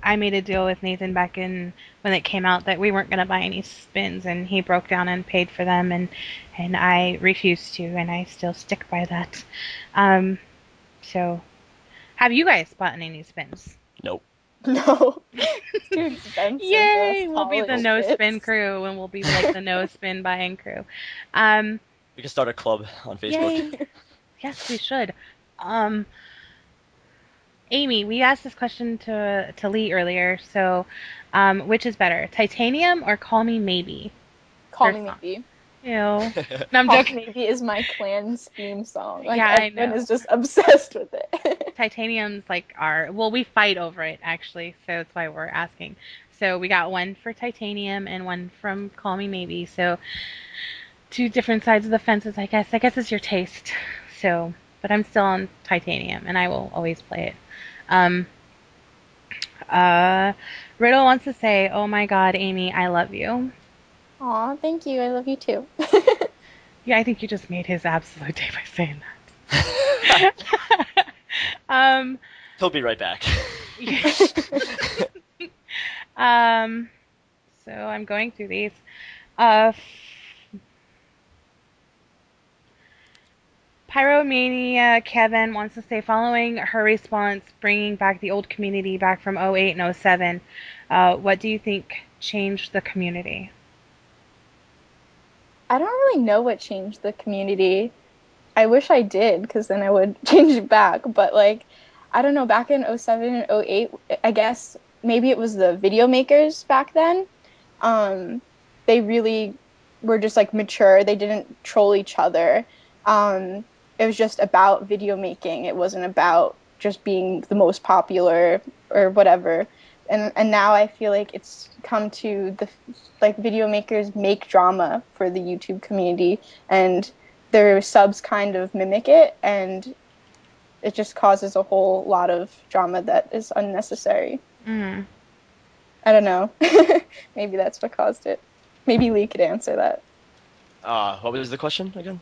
I made a deal with Nathan back in when it came out that we weren't going to buy any spins, and he broke down and paid for them, and I refused to, and I still stick by that. So, have you guys bought any new spins? Nope. No. It's too expensive. Yay! We'll be the College no kids. spin crew, and we'll be like the no spin buying crew. We can start a club on Facebook. Yay! Yes, we should. Amy, we asked this question to Lee earlier. So, which is better, Titanium or Call Me Maybe? Call Me Maybe. Ew. No, I'm Call Me joking. Maybe is my clan's theme song. Like Yeah, I everyone know. is just obsessed with it. Titanium's like we fight over it actually, so that's why we're asking. So we got one for Titanium and one from Call Me Maybe. So 2 different sides of the fences, I guess. I guess it's your taste. So, but I'm still on Titanium, and I will always play it. Riddle wants to say, "Oh my God, Amy, I love you." Aw, thank you. I love you too. Yeah, I think you just made his absolute day by saying that. He'll be right back. So I'm going through these. Pyromania Kevin wants to say, following her response, bringing back the old community back from '08 and '07, what do you think changed the community? I don't really know what changed the community. I wish I did, because then I would change it back. But like, I don't know, back in '07 and '08, I guess maybe it was the video makers back then. They really were just like mature. They didn't troll each other. It was just about video making. It wasn't about just being the most popular or whatever. And now I feel like it's come to the like video makers make drama for the YouTube community, and their subs kind of mimic it, and it just causes a whole lot of drama that is unnecessary. Mm. I don't know. Maybe that's what caused it. Maybe Lee could answer that. What was the question again?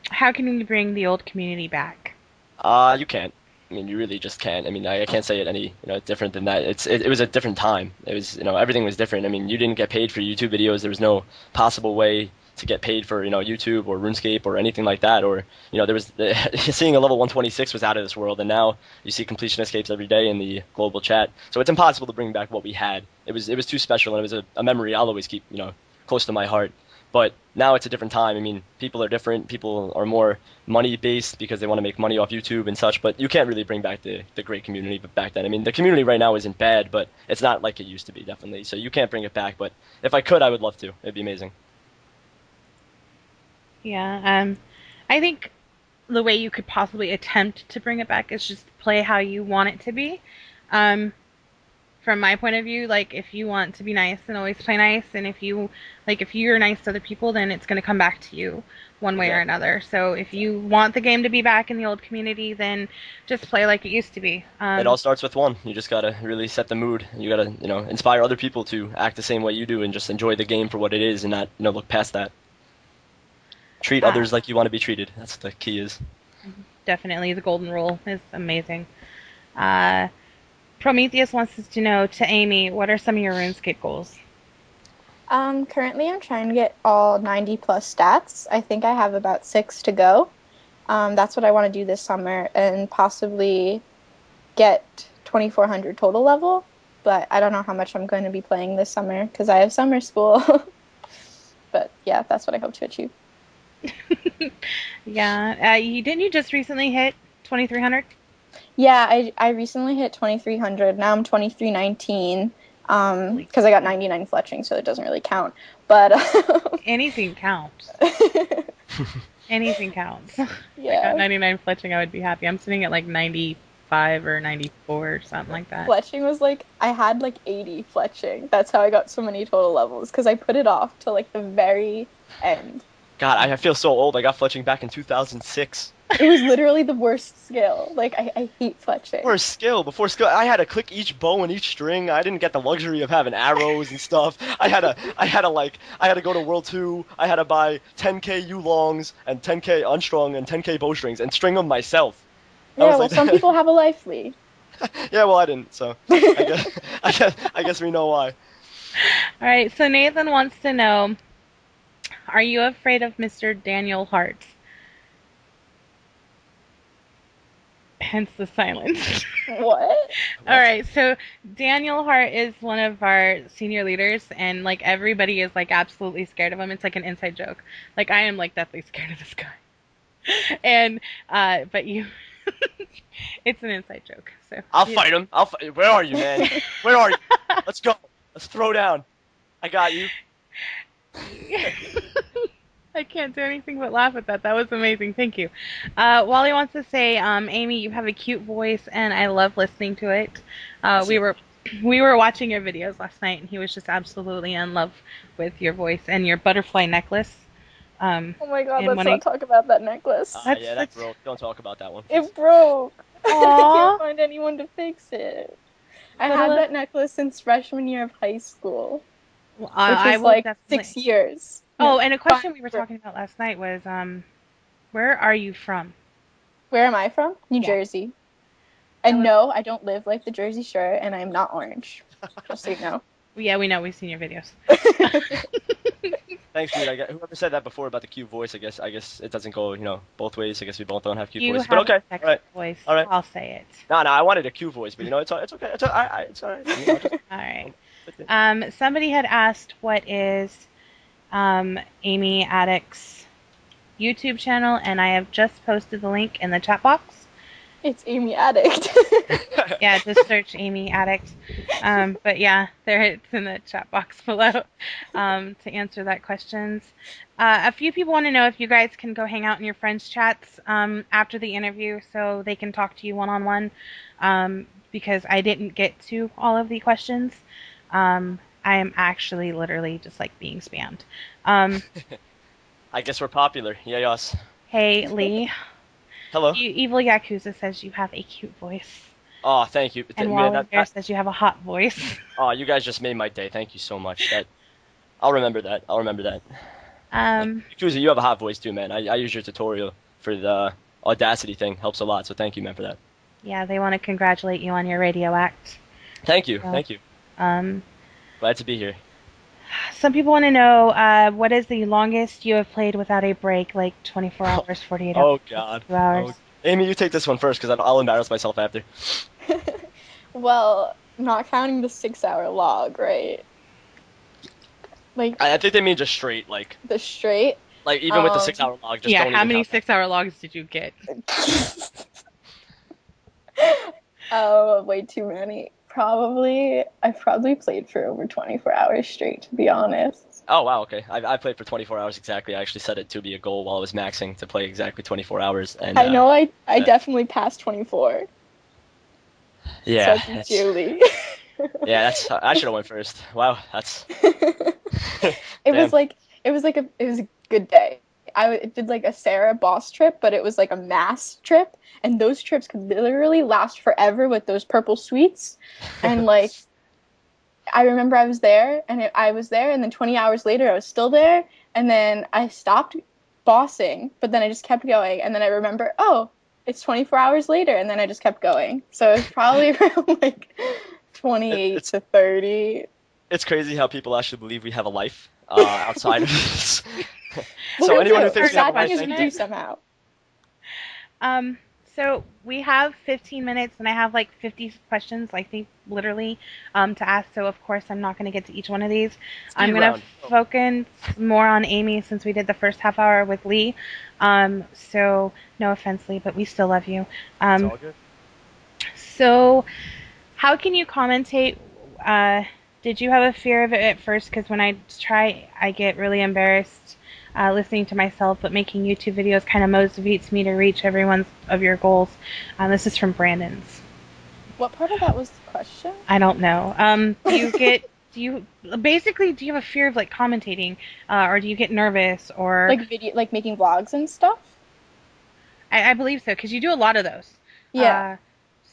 How can you bring the old community back? You can't. I mean, you really just can't. I mean, I can't say it any different than that. It was a different time. It was everything was different. I mean, you didn't get paid for YouTube videos. There was no possible way to get paid for YouTube or RuneScape or anything like that. Or there was seeing a level 126 was out of this world, and now you see completion escapes every day in the global chat. So it's impossible to bring back what we had. It was too special, and it was a memory I'll always keep close to my heart. But now it's a different time. I mean, people are different. People are more money-based because they want to make money off YouTube and such. But you can't really bring back the great community back then. I mean, the community right now isn't bad, but it's not like it used to be, definitely. So you can't bring it back. But if I could, I would love to. It'd be amazing. Yeah, I think the way you could possibly attempt to bring it back is just play how you want it to be. From my point of view, like if you want to be nice, then always play nice, and if you're nice to other people, then it's going to come back to you one way or another. So if you want the game to be back in the old community, then just play like it used to be. It all starts with one. You just gotta really set the mood. You gotta inspire other people to act the same way you do and just enjoy the game for what it is and not look past that. Treat others like you want to be treated. That's what the key is. Definitely, the golden rule is amazing. Prometheus wants us to know, to Amy, what are some of your RuneScape goals? Currently I'm trying to get all 90 plus stats. I think I have about 6 to go. That's what I want to do this summer, and possibly get 2400 total level, but I don't know how much I'm going to be playing this summer because I have summer school. But yeah, that's what I hope to achieve. Yeah. Didn't you just recently hit 2,300? Yeah, I recently hit 2,300. Now I'm 2,319. Holy Because I got 99 fletching, so it doesn't really count. But anything counts. Anything counts. If I got yeah, 99 fletching, I would be happy. I'm sitting at like 95 or 94 or something like that. fletching was like I had like 80 fletching. That's how I got so many total levels because I put it off to like the very end. God, I feel so old. I got fletching back in 2006. It was literally the worst skill. Like I hate fletching. Before skill, I had to click each bow and each string. I didn't get the luxury of having arrows and stuff. I had to go to World 2. I had to buy 10k U-longs and 10k unstrung and 10k bowstrings and string them myself. I Yeah, was well, like, some people have a life, Lee. yeah, well, I didn't, so I guess we know why. All right, so Nathan wants to know, are you afraid of Mr. Daniel Hart? Hence the silence. What? All right, so Daniel Hart is one of our senior leaders, and like everybody is like absolutely scared of him. It's like an inside joke. Like I am like deathly scared of this guy, and but you, it's an inside joke. So I'll fight him. Where are you, man? Where are you? Let's go. Let's throw down. I got you. I can't do anything but laugh at that. That was amazing. Thank you. Wally wants to say, Amy, you have a cute voice, and I love listening to it. We were watching your videos last night, and he was just absolutely in love with your voice and your butterfly necklace. Oh my God, And let's not talk about that necklace. Yeah, that broke. Don't talk about that one, please. It broke. I can't Aww. find anyone to fix it. I But had that necklace since freshman year of high school, which I was will like definitely. 6 years. Oh, and a question we were Fine. talking about last night was, where are you from? Where am I from? New Yeah. Jersey. And no, I don't live like the Jersey Shore, and I'm not orange. Just so you know. Yeah, we know. We've seen your videos. Thanks, dude. Whoever said that before about the cute voice, I guess it doesn't go, both ways. I guess we both don't have cute You voices. But have okay, a sexy all right, voice. all right. I'll say it. No, I wanted a cute voice, but it's okay. It's all right. All right. Somebody had asked what is Amy Addict's YouTube channel, and I have just posted the link in the chat box. It's AmyAddict. Yeah, just search Amy Addict. But yeah, there it's in the chat box below to answer that questions. A few people want to know if you guys can go hang out in your friends' chats after the interview so they can talk to you one-on-one because I didn't get to all of the questions. I am actually literally just like being spammed. I guess we're popular. Yeah, us. Hey, Lee. Hello. Evil Yakuza says you have a cute voice. Oh, thank you. And Man, Wally Bear says you have a hot voice. Oh, you guys just made my day. Thank you so much. I'll remember that. Yakuza, you have a hot voice too, man. I use your tutorial for the Audacity thing. Helps a lot, so thank you, man, for that. Yeah, they want to congratulate you on your radio act. Thank you. So, Thank you. Glad to be here. Some people want to know what is the longest you have played without a break, like 24 hours, 48 hours, Oh, God. 2 hours. Oh. Amy, you take this one first, because I'll embarrass myself after. Well, not counting the 6-hour log, right? Like I think they mean just straight, like the straight. like even with the 6-hour log. Just yeah, don't how even many count 6-hour logs did you get? Oh, way too many. I've probably played for over 24 hours straight, to be honest. Oh, wow, okay. I played for 24 hours exactly. I actually set it to be a goal while I was maxing to play exactly 24 hours. And I know I definitely passed 24. Yeah. So I beat Julie. Yeah, I should have went first. Wow, that's. It was a good day. I did like a Sarah boss trip, but it was like a mass trip, and those trips could literally last forever with those purple sweets. And like, I remember I was there, and then 20 hours later I was still there, and then I stopped bossing, but then I just kept going, and then I remember, oh, it's 24 hours later, and then I just kept going. So it was probably around like 28 to 30. It's crazy how people actually believe we have a life outside of this. So anyone who thinks we have a life, we do somehow. So we have 15 minutes, and I have like 50 questions, I think, literally, to ask. So of course, I'm not going to get to each one of these. I'm Speed going to round. Oh, focus more on Amy since we did the first half hour with Lee. So no offense, Lee, but we still love you. it's Um, all good. so how can you commentate? Uh, did you have a fear of it at first? Because when I try, I get really embarrassed listening to myself, but making YouTube videos kind of motivates me to reach every one of your goals. This is from Brandon's. What part of that was the question? I don't know. Do you basically do you have a fear of like commentating, or do you get nervous, or Like video, like making vlogs and stuff? I believe so because you do a lot of those. Yeah. Uh,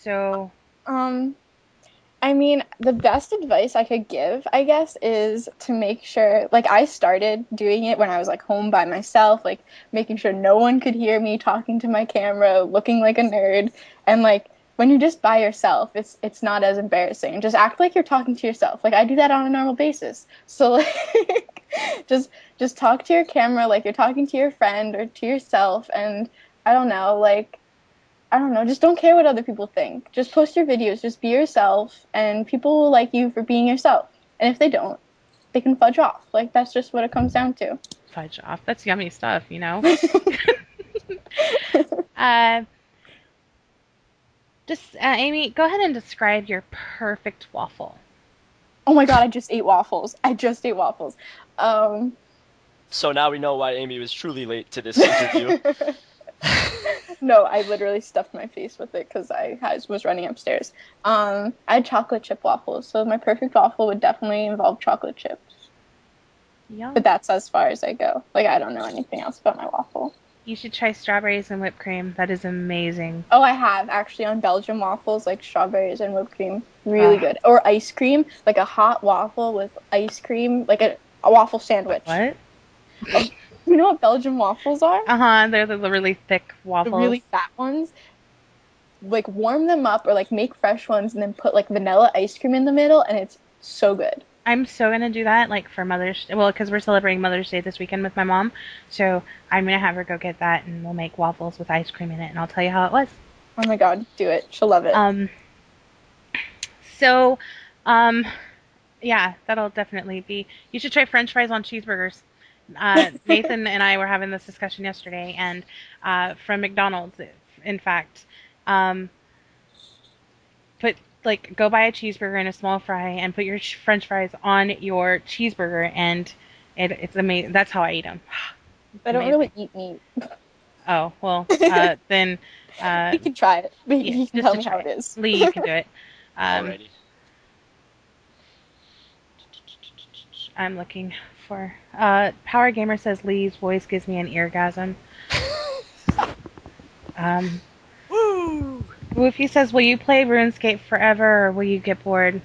so Um, I mean, the best advice I could give, I guess, is to make sure, like, I started doing it when I was like home by myself, like making sure no one could hear me talking to my camera, looking like a nerd. And like when you're just by yourself, it's not as embarrassing. Just act like you're talking to yourself. Like I do that on a normal basis. So like just just talk to your camera like you're talking to your friend or to yourself and I don't know, like I don't know, just don't care what other people think. Just post your videos, just be yourself, and people will like you for being yourself. And if they don't, they can fudge off. Like, that's just what it comes down to. fudge off. That's yummy stuff, you know. uh, just Amy, go ahead and describe your perfect waffle. Oh my God, I just ate waffles. I just ate waffles. Um, So now we know why Amy was truly late to this interview. no, I literally stuffed my face with it because was running upstairs. I had chocolate chip waffles, so my perfect waffle would definitely involve chocolate chips. But Yum. that's as far as I go. Like, I don't know anything else about my waffle. You should try strawberries and whipped cream. That is amazing. Oh, I have actually on Belgian waffles, like strawberries and whipped cream. Really Uh, good. Or ice cream, like a hot waffle with ice cream, like a waffle sandwich. what? Oh, you know what Belgian waffles are? Uh-huh. They're the really thick The waffles. really fat ones. Like warm them up or like make fresh ones and then put like vanilla ice cream in the middle, and it's so good. I'm so gonna do that, like for Mother's. Well, because we're celebrating Mother's Day this weekend with my mom, so I'm gonna have her go get that, and we'll make waffles with ice cream in it, and I'll tell you how it was. Oh my God, do it. She'll love it. Um. So, um, yeah, that'll definitely be. You should try French fries on cheeseburgers. Nathan and I were having this discussion yesterday, and from McDonald's, in fact, um, put like go buy a cheeseburger and a small fry, and put your French fries on your cheeseburger, and it's amazing. That's how I eat them. It's I don't amazing. really eat meat. Oh well, then uh, You can try it. But yeah, you can just tell to me how try it it. is. Lee, you can do it. Um, Alrighty. I'm looking for. Power Gamer says Lee's voice gives me an eargasm. Um, Woo! Woofy says, "Will you play RuneScape forever, or will you get bored?"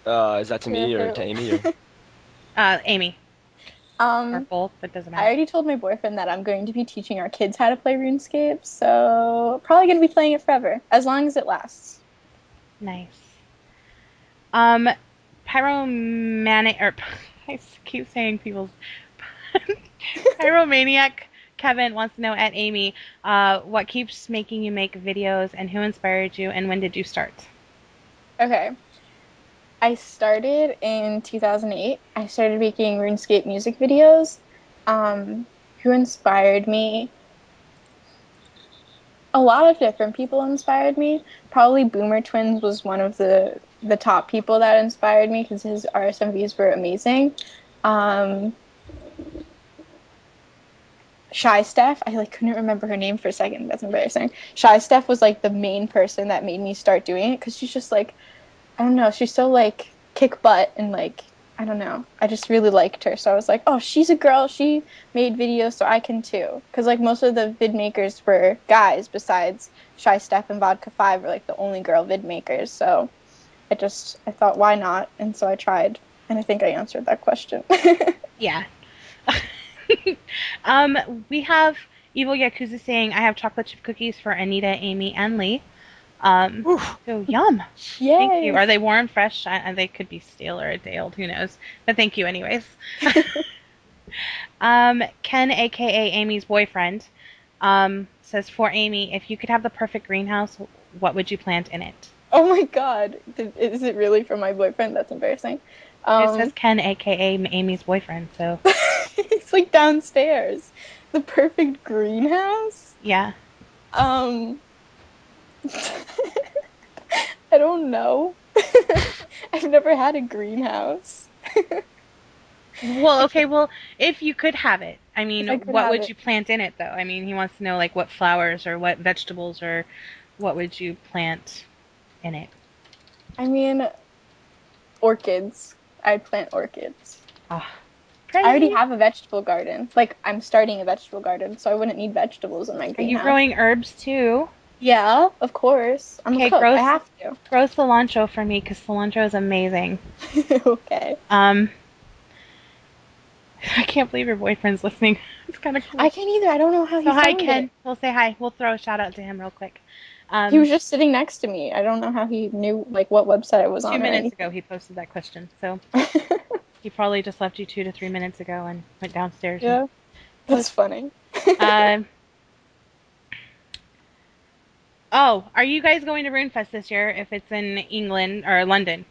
Is that to To me or to Amy or? who? Amy, or Um, both. That doesn't I matter. already told my boyfriend that I'm going to be teaching our kids how to play RuneScape, so probably going to be playing it forever, as long as it lasts. Nice. Um, Pyromanic, or I keep saying people's Pyromaniac Kevin wants to know at Amy, what keeps making you make videos, and who inspired you, and when did you start? Okay. I started in 2008. I started making RuneScape music videos. Um, who inspired me? A lot of different people inspired me. Probably Boomer Twins was one of the top people that inspired me because his RSMVs were amazing. Um, Shy Steph, I like couldn't remember her name for a second. That's embarrassing. Shy Steph was like the main person that made me start doing it because she's just like I don't know, she's so like kick butt and like I don't know. I just really liked her. So I was like, "Oh, she's a girl. She made videos, so I can too." Because like most of the vid makers were guys besides Shy Steph and Vodka 5 were like the only girl vid makers. So I thought why not? And so I tried. And I think I answered that question. Yeah. We have Evil Yakuza saying, "I have chocolate chip cookies for Anita, Amy, and Lee." Um, Woo! so yum. Thank you. Yay. Are they warm, fresh? They could be stale or a day old. Who knows? But thank you anyways. Ken, aka Amy's boyfriend, Says for Amy, if you could have the perfect greenhouse, what would you plant in it? Oh my god. Is it really from my boyfriend? That's embarrassing. It says Ken, aka Amy's boyfriend. So It's like downstairs. The perfect greenhouse? yeah. Um, I don't know. I've never had a greenhouse. Well, okay. Well, if you could have it, I If I mean, could what have would it. you plant in it, though? I mean, he wants to know like what flowers or what vegetables or what would you plant in it? I mean, orchids. I'd plant orchids. Ah, I already pretty. have a vegetable garden. Like, I'm starting a vegetable garden, so I wouldn't need vegetables in my Are you greenhouse. growing herbs too? Yeah, of course. I'm a Okay, cook. I have to. grow cilantro for me because cilantro is amazing. Okay. Um, I can't believe your boyfriend's listening. It's kind of I cool. can't either. I don't know how So he hi, found it. Ken. We'll say hi. We'll throw a shout out to him real quick. He Um, was just sitting next to me. I don't know how he knew like what website I was two on or minutes ago anything. he posted that question, so he probably just left you 2 to 3 minutes ago and went downstairs and Yeah, that's posted. funny. Um, oh, are you guys going to RuneFest this year? If it's in England or London,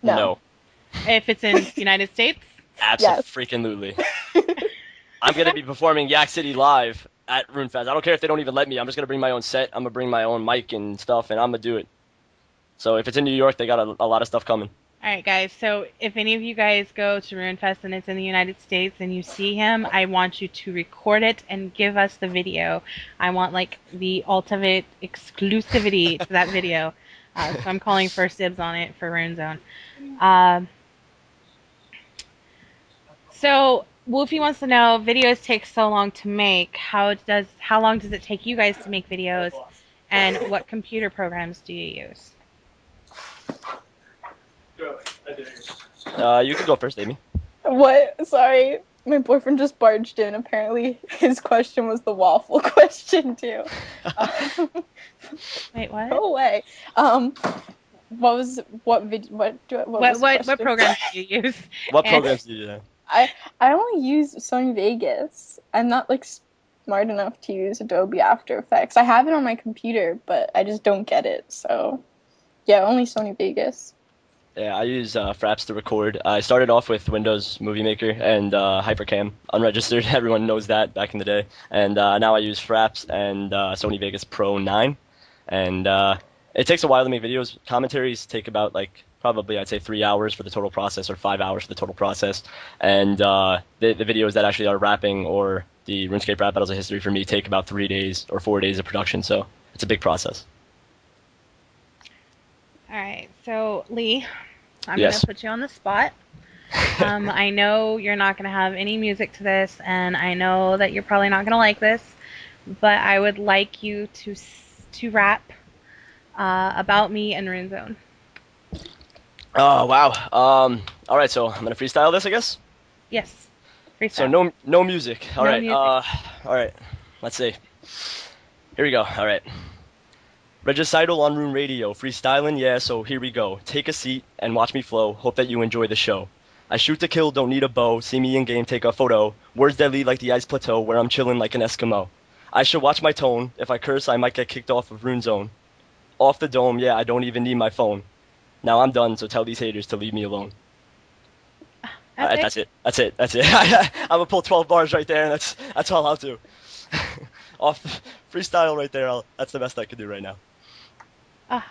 No. No, if it's in United States, Yes. absolutely. I'm gonna be performing Yak City live at RuneFest. I don't care if they don't even let me. I'm just gonna bring my own set. I'm gonna bring my own mic and stuff, and I'm gonna do it. So if it's in New York, they got a lot of stuff coming. all right, guys. So if any of you guys go to RuneFest and it's in the United States and you see him, I want you to record it and give us the video. I want like the ultimate exclusivity to that video. So I'm calling for dibs on it for Rune Zone. Um, so Wolfie wants to know, videos take so long to make. How long does it take you guys to make videos, and what computer programs do you use? You can go first, Amy. What? Sorry. My boyfriend just barged in. Apparently, his question was the waffle question too. Um, Wait, what? Go away. What was what was the What question? programs do you use? What And programs do you use? I only use Sony Vegas. I'm not like smart enough to use Adobe After Effects. I have it on my computer, but I just don't get it. So yeah, only Sony Vegas. Yeah, I use Fraps to record. I started off with Windows Movie Maker and Hypercam, unregistered. Everyone knows that back in the day. And now I use Fraps and Sony Vegas Pro 9. And it takes a while to make videos. Commentaries take about like probably I'd say 3 hours for the total process or 5 hours for the total process. And the videos that actually are rapping or the RuneScape Rap Battles of History for me take about 3 days or 4 days of production. So it's a big process. all right, so Lee, I'm gonna Yes. put you on the spot. I know you're not gonna have any music to this, and I know that you're probably not gonna like this, but I would like you to rap about me and Rune Zone. Oh wow. All right, so I'm gonna freestyle this, I guess. Yes, So freestyle. no music. All No right. music. All right. Let's see. Here we go. All right. Regicidal on RuneRadio, freestyling, yeah. So here we go. Take a seat and watch me flow. Hope that you enjoy the show. I shoot to kill, don't need a bow. See me in game, take a photo. Words that lead like the ice plateau, where I'm chilling like an Eskimo. I should watch my tone. If I curse, I might get kicked off of Rune Zone. Off the dome, yeah. I don't even need my phone. Now I'm done, so tell these haters to leave me alone. Epic. That's it. That's it. That's it. I'm gonna pull 12 bars right there, and that's all I'll do. Off freestyle right there. That's the best I could do right now.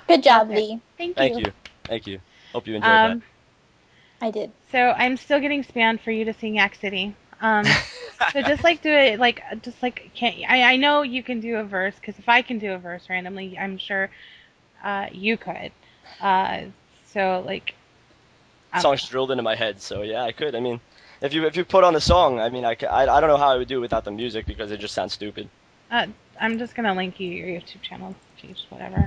Good job, Perfect. Lee. Thank Thank you. you. Thank you. Hope you enjoyed that. I did. So I'm still getting spammed for you to sing Yak City. So just like do it, like just like can't. I know you can do a verse because if I can do a verse randomly, I'm sure you could. Uh, so like I don't Song's drilled into my head, so yeah, I could. I mean, if you put on a song, I mean, I don't know how I would do it without the music because it just sounds stupid. I'm just gonna link you your YouTube channel, just whatever.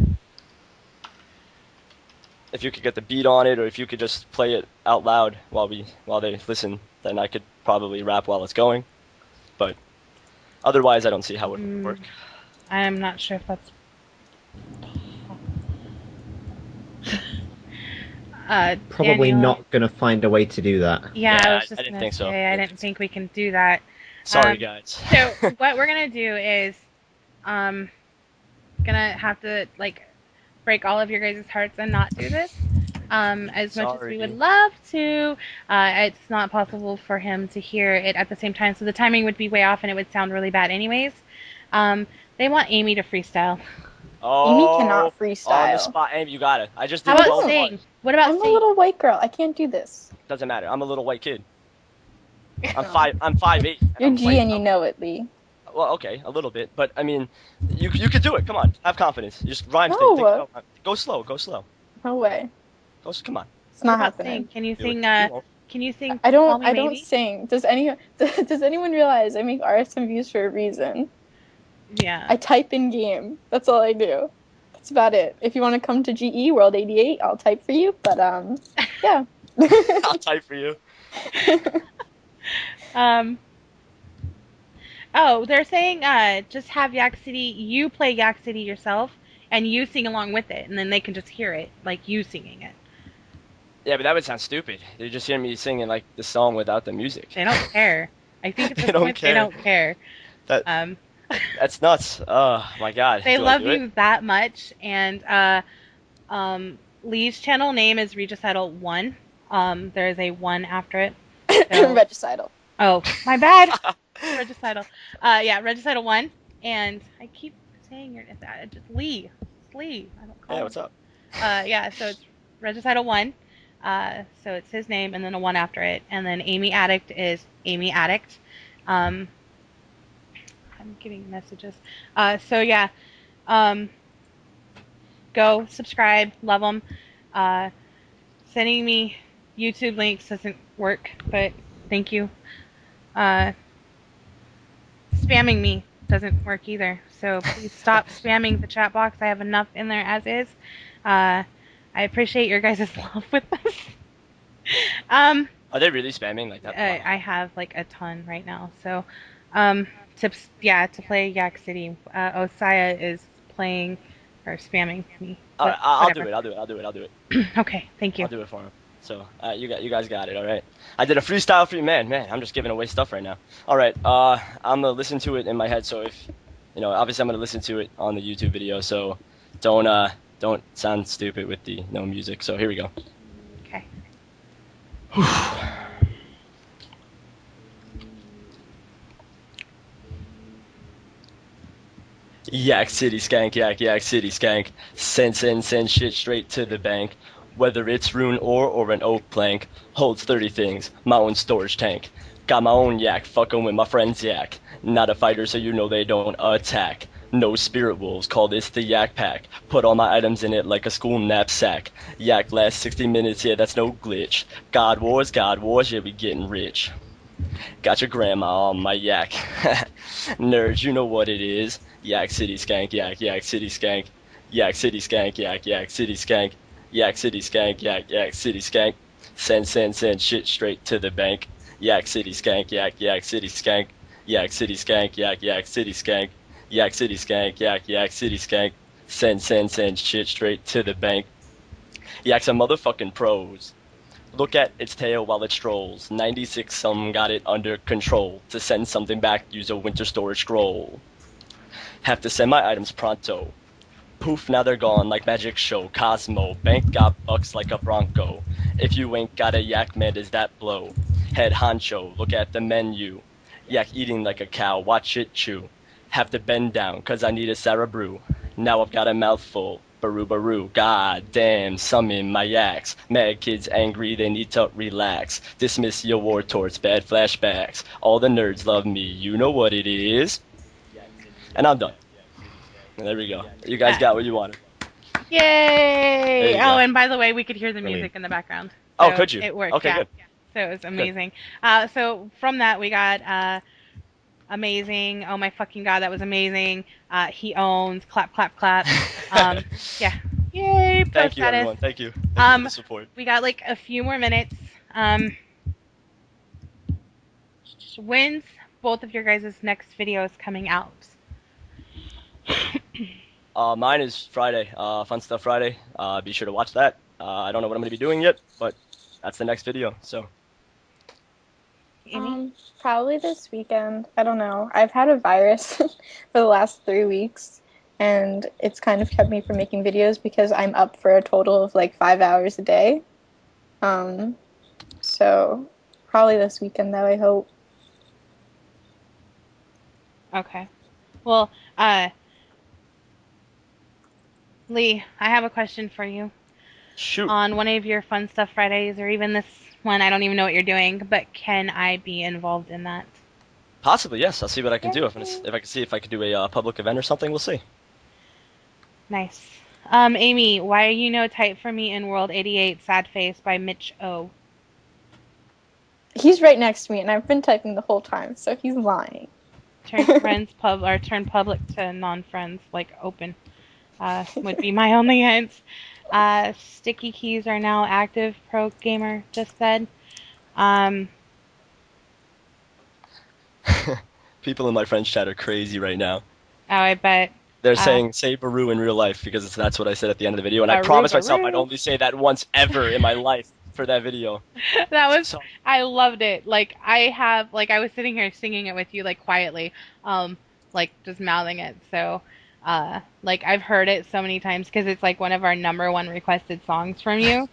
If you could get the beat on it, or if you could just play it out loud while they listen, then I could probably rap while it's going. But otherwise, I don't see how it would work. I'm not sure if that's. Probably Daniel. not going to find a way to do that. Yeah, I Yeah, was I just didn't gonna think so. say I didn't think we can do that. Sorry, guys. So what we're gonna do is gonna have to like break all of your guys' hearts and not do this. As much as we would Sorry. love to, it's not possible for him to hear it at the same time, so the timing would be way off and it would sound really bad anyways. They want Amy to freestyle. Amy Oh, cannot on the freestyle. spot, Amy, you got it. I just How did I about 12 don't. sing? bars. What about I'm a sing? little white girl. I can't do this. Doesn't matter. I'm a little white kid. I'm No. 5. I'm 5'8", and You're I'm G white. and you know it, Lee. Well, okay, a little bit, but I mean, you could do it. Come on, have confidence. Just rhymes. No. Think go slow. Go slow. No way. Come on. It's What not about happening. sing? Can you Do it. sing? You won't. Can you sing? I Call don't. Me I don't Maybe? sing. Does anyone realize I make artists and views for a reason? Yeah. I type in game. That's all I do. That's about it. If you want to come to GE World 88, I'll type for you. But yeah. I'll type for you. Um. Oh, they're saying just have Yak City. You play Yak City yourself, and you sing along with it, and then they can just hear it, like you singing it. Yeah, but that would sound stupid. They just hear me singing like the song without the music. They don't care. I think at They this don't point care. they don't care. That Um. that's nuts. Oh my god. They Do I love do it? you that much, and Lee's channel name is Regicidal 1. There is a 1 after it. So, Regicidal. oh, my bad. Regicidal. Yeah, Regicidal 1. And I keep saying your just Lee. It's Lee. I don't call Yeah, him. what's up? Yeah, so it's Regicidal 1. So it's his name and then a 1 after it. And then AmyAddict is AmyAddict. I'm getting messages. So yeah. Go subscribe, love them. Sending me YouTube links doesn't work, but thank you. Spamming me doesn't work either, so please stop spamming the chat box. I have enough in there as is. I appreciate your guys' love with this. Are they really spamming like that? Wow. I have like a ton right now, so to play Yak City, Osaya is playing or spamming me. All But right, I'll do whatever. it. I'll do it. Okay, thank you. I'll do it for him. So you guys got it. All right. I did a freestyle for you, man. I'm just giving away stuff right now. All right. I'm gonna listen to it in my head. So if obviously I'm gonna listen to it on the YouTube video. So don't sound stupid with the no music. So here we go. Okay. Yak City Skank, Yak City Skank. Send shit straight to the bank. Whether it's rune ore or an oak plank, holds 30 things, my own storage tank. Got my own yak, fucking with my friend's yak. Not a fighter, so you know they don't attack. No spirit wolves, call this the yak pack. Put all my items in it like a school knapsack. Yak lasts 60 minutes, yeah, that's no glitch. God wars, yeah, we getting rich. Got your grandma on my yak. Nerds, you know what it is. Yak City Skank, Yak City Skank. Yak City Skank, Yak City Skank. Yak City Skank, Yak City Skank. Send shit straight to the bank. Yak City Skank, Yak City Skank. Yak City Skank, Yak City Skank. Yak City Skank, Yak City Skank. Send shit straight to the bank. Yak's a motherfucking pros. Look at its tail while it strolls. 96 some got it under control. To send something back, use a winter storage scroll. Have to send my items pronto. Poof, now they're gone like magic show. Cosmo, bank got bucks like a bronco. If you ain't got a yak, man, does that blow? Head honcho, look at the menu. Yak eating like a cow, watch it chew. Have to bend down, cause I need a Sarah brew. Now I've got a mouthful. Baroo, god damn, summon my yaks. Mad kids angry, they need to relax. Dismiss your war torts, bad flashbacks. All the nerds love me, you know what it is. And I'm done. And there we go. You guys got what you wanted. Yay! you Oh, go. and by the way, we could hear the music Brilliant. in the background. Oh, So could you? It worked. Okay, Yeah. good. So it was amazing. So from that, we got amazing. Oh my fucking god, that was amazing. He owns. Clap, clap, clap. Yeah. Yay! Pro Thank you, status. everyone. Thank you. Thank you for the support. We got like a few more minutes. When's both of your guys' next videos coming out? Mine is Friday. Fun Stuff Friday. Be sure to watch that. I don't know what I'm going to be doing yet, but that's the next video. So Amy? Probably this weekend. I don't know. I've had a virus for the last 3 weeks, and it's kind of kept me from making videos because I'm up for a total of like 5 hours a day. Um, so probably this weekend though, I hope. Okay. Well, Lee, I have a question for you. Shoot. On one of your Fun Stuff Fridays, or even this one, I don't even know what you're doing, but can I be involved in that? Possibly, yes. I'll see what I can do. Yay. If I can see if I can do a public event or something, we'll see. Nice. Amy, why are you no type for me in World 88 Sad Face by Mitch O? He's right next to me, and I've been typing the whole time, so he's lying. Turn turn public to non-friends, like open, would be my only hint. Sticky keys are now active, Pro Gamer just said. Um, People in my friends chat are crazy right now. oh, I bet. They're Uh, saying say Baru in real life because that's what I said at the end of the video, and I Baru, promised myself I'd Baru. only say that once ever in my life for that video. That was, So I loved it. Like I was sitting here singing it with you, like quietly, like just mouthing it. So, like I've heard it so many times because it's like one of our number one requested songs from you.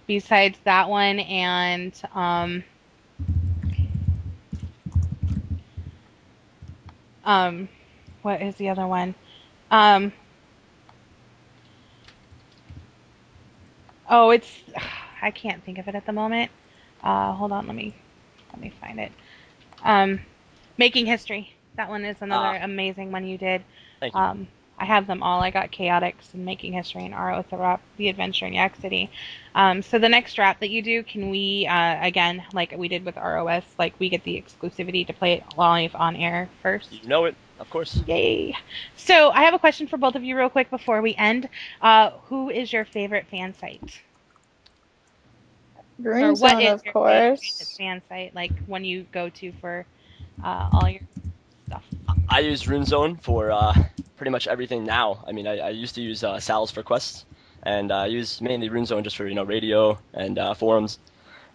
Besides that one and um, what is the other one? Um, oh, it's I can't think of it at the moment. Hold on, let me find it. Um, Making History. That one is another ah, amazing one you did. thank you. Um, I have them all. I got Chaotix and Making History and RO with the Rap, The Adventure in Yak City. So the next rap that you do, can we, again, like we did with ROS, like we get the exclusivity to play it live on air first? You know it, of course. Yay. So I have a question for both of you real quick before we end. Who is your favorite fan site? Or Rune what Zone, is of your favorite course. fan site, like when you go to for all your stuff? I use RuneZone for pretty much everything now. I mean, I used to use Sal's for quests, and I use mainly RuneZone just for radio and forums.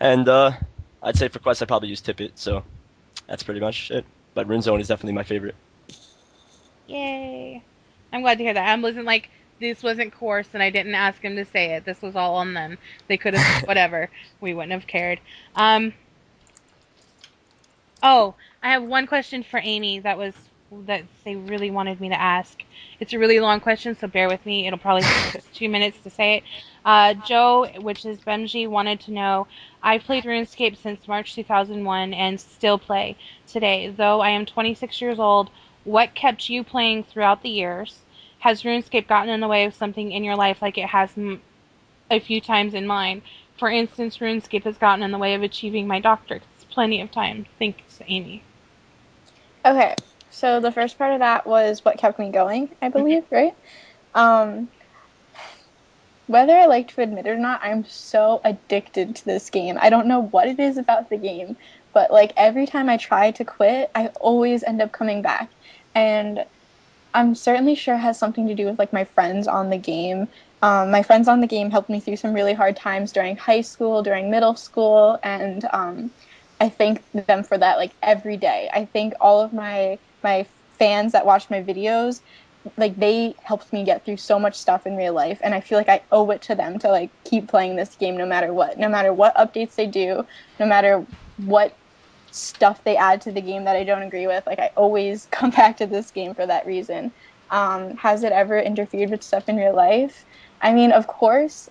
And I'd say for quests I probably use Tippet, so that's pretty much it. But RuneZone is definitely my favorite. Yay. I'm glad to hear that. I wasn't like, this wasn't coarse and I didn't ask him to say it. This was all on them. They could have, whatever. We wouldn't have cared. Oh, I have one question for Amy that they really wanted me to ask. It's a really long question, so bear with me. It'll probably take us 2 minutes to say it. Joe, which is Benji, wanted to know, I've played RuneScape since March 2001 and still play today. Though I am 26 years old, what kept you playing throughout the years? Has RuneScape gotten in the way of something in your life like it has a few times in mine? For instance, RuneScape has gotten in the way of achieving my doctorate plenty of time. Thanks, Amy. Okay, so the first part of that was what kept me going, I believe, right? Um, Whether I like to admit it or not, I'm so addicted to this game. I don't know what it is about the game, but like every time I try to quit, I always end up coming back. And I'm certainly sure it has something to do with like my friends on the game. My friends on the game helped me through some really hard times during high school, during middle school, and I thank them for that like every day. I thank all of my fans that watch my videos. Like they helped me get through so much stuff in real life, and I feel like I owe it to them to like keep playing this game no matter what updates they do, no matter what stuff they add to the game that I don't agree with. Like I always come back to this game for that reason. Has it ever interfered with stuff in real life? I mean, of course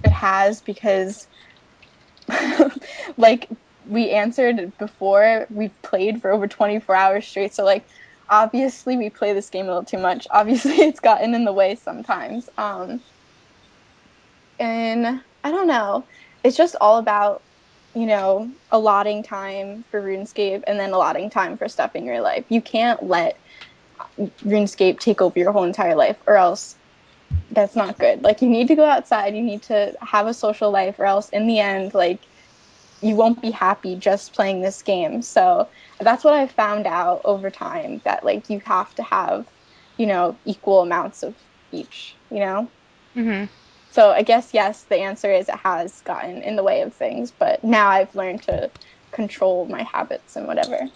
it has because like we answered before, we've played for over 24 hours straight. So like obviously we play this game a little too much. Obviously it's gotten in the way sometimes. And I don't know. It's just all about, allotting time for RuneScape and then allotting time for stuff in your life. You can't let RuneScape take over your whole entire life, or else that's not good. Like, you need to go outside, you need to have a social life, or else in the end, like, you won't be happy just playing this game. So that's what I found out over time, that, like, you have to have, equal amounts of each. Mm-hmm. So I guess, yes, the answer is it has gotten in the way of things, but now I've learned to control my habits and whatever.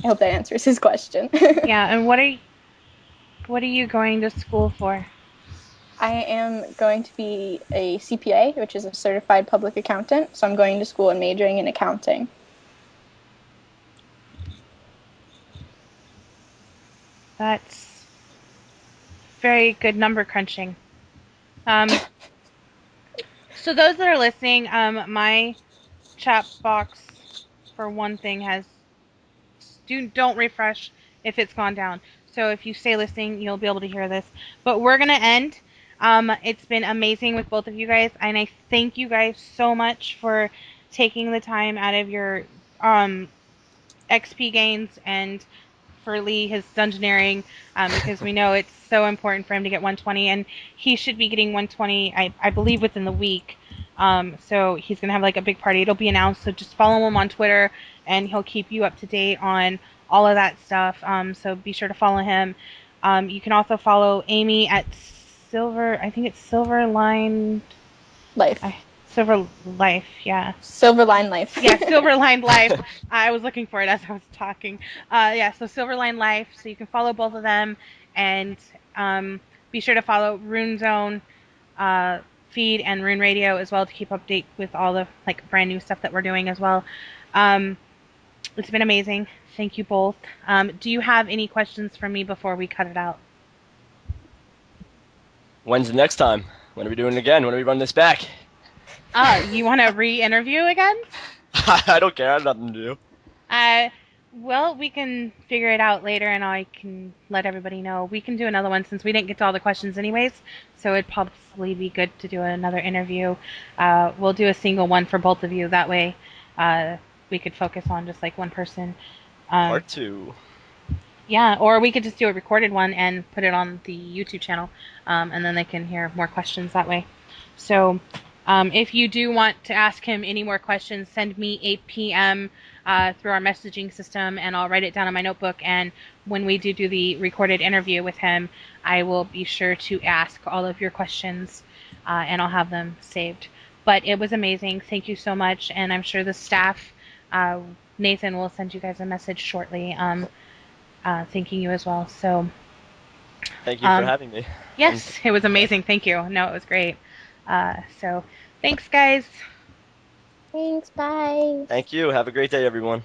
I hope that answers his question. Yeah, and what are you going to school for? I am going to be a CPA, which is a certified public accountant. So I'm going to school and majoring in accounting. That's very good number crunching. So those that are listening, my chat box for one thing has don't refresh if it's gone down. So if you stay listening, you'll be able to hear this. But we're gonna end. It's been amazing with both of you guys, and I thank you guys so much for taking the time out of your XP gains and for Lee his dungeoneering, because we know it's so important for him to get 120, and he should be getting 120, I believe, within the week. So he's gonna have like a big party. It'll be announced. So just follow him on Twitter, and he'll keep you up to date on all of that stuff. So be sure to follow him. You can also follow Amy at Silver. I think it's Silverline Life. Silver Life. Yeah. Silverline Life. Yeah, Silverline Life. I was looking for it as I was talking. Yeah, so Silverline Life. So you can follow both of them, and be sure to follow Rune Zone feed and RuneRadio as well to keep update with all the like brand new stuff that we're doing as well. It's been amazing. Thank you both. Do you have any questions for me before we cut it out? When's the next time? When are we doing it again? When are we running this back? You want to re-interview again? I don't care. I have nothing to do. Well, we can figure it out later, and I can let everybody know. We can do another one since we didn't get to all the questions anyways, so it'd probably be good to do another interview. We'll do a single one for both of you. That way, we could focus on just like one person. Part 2. Yeah, or we could just do a recorded one and put it on the YouTube channel, and then they can hear more questions that way. So if you do want to ask him any more questions, send me a PM through our messaging system, and I'll write it down in my notebook. And when we do the recorded interview with him, I will be sure to ask all of your questions, and I'll have them saved. But it was amazing. Thank you so much, and I'm sure the staff, Nathan, will send you guys a message shortly. Thanking you as well. So, thank you for having me. Yes, it was amazing. Thank you. No, it was great. So, thanks, guys. Thanks. Bye. Thank you. Have a great day, everyone.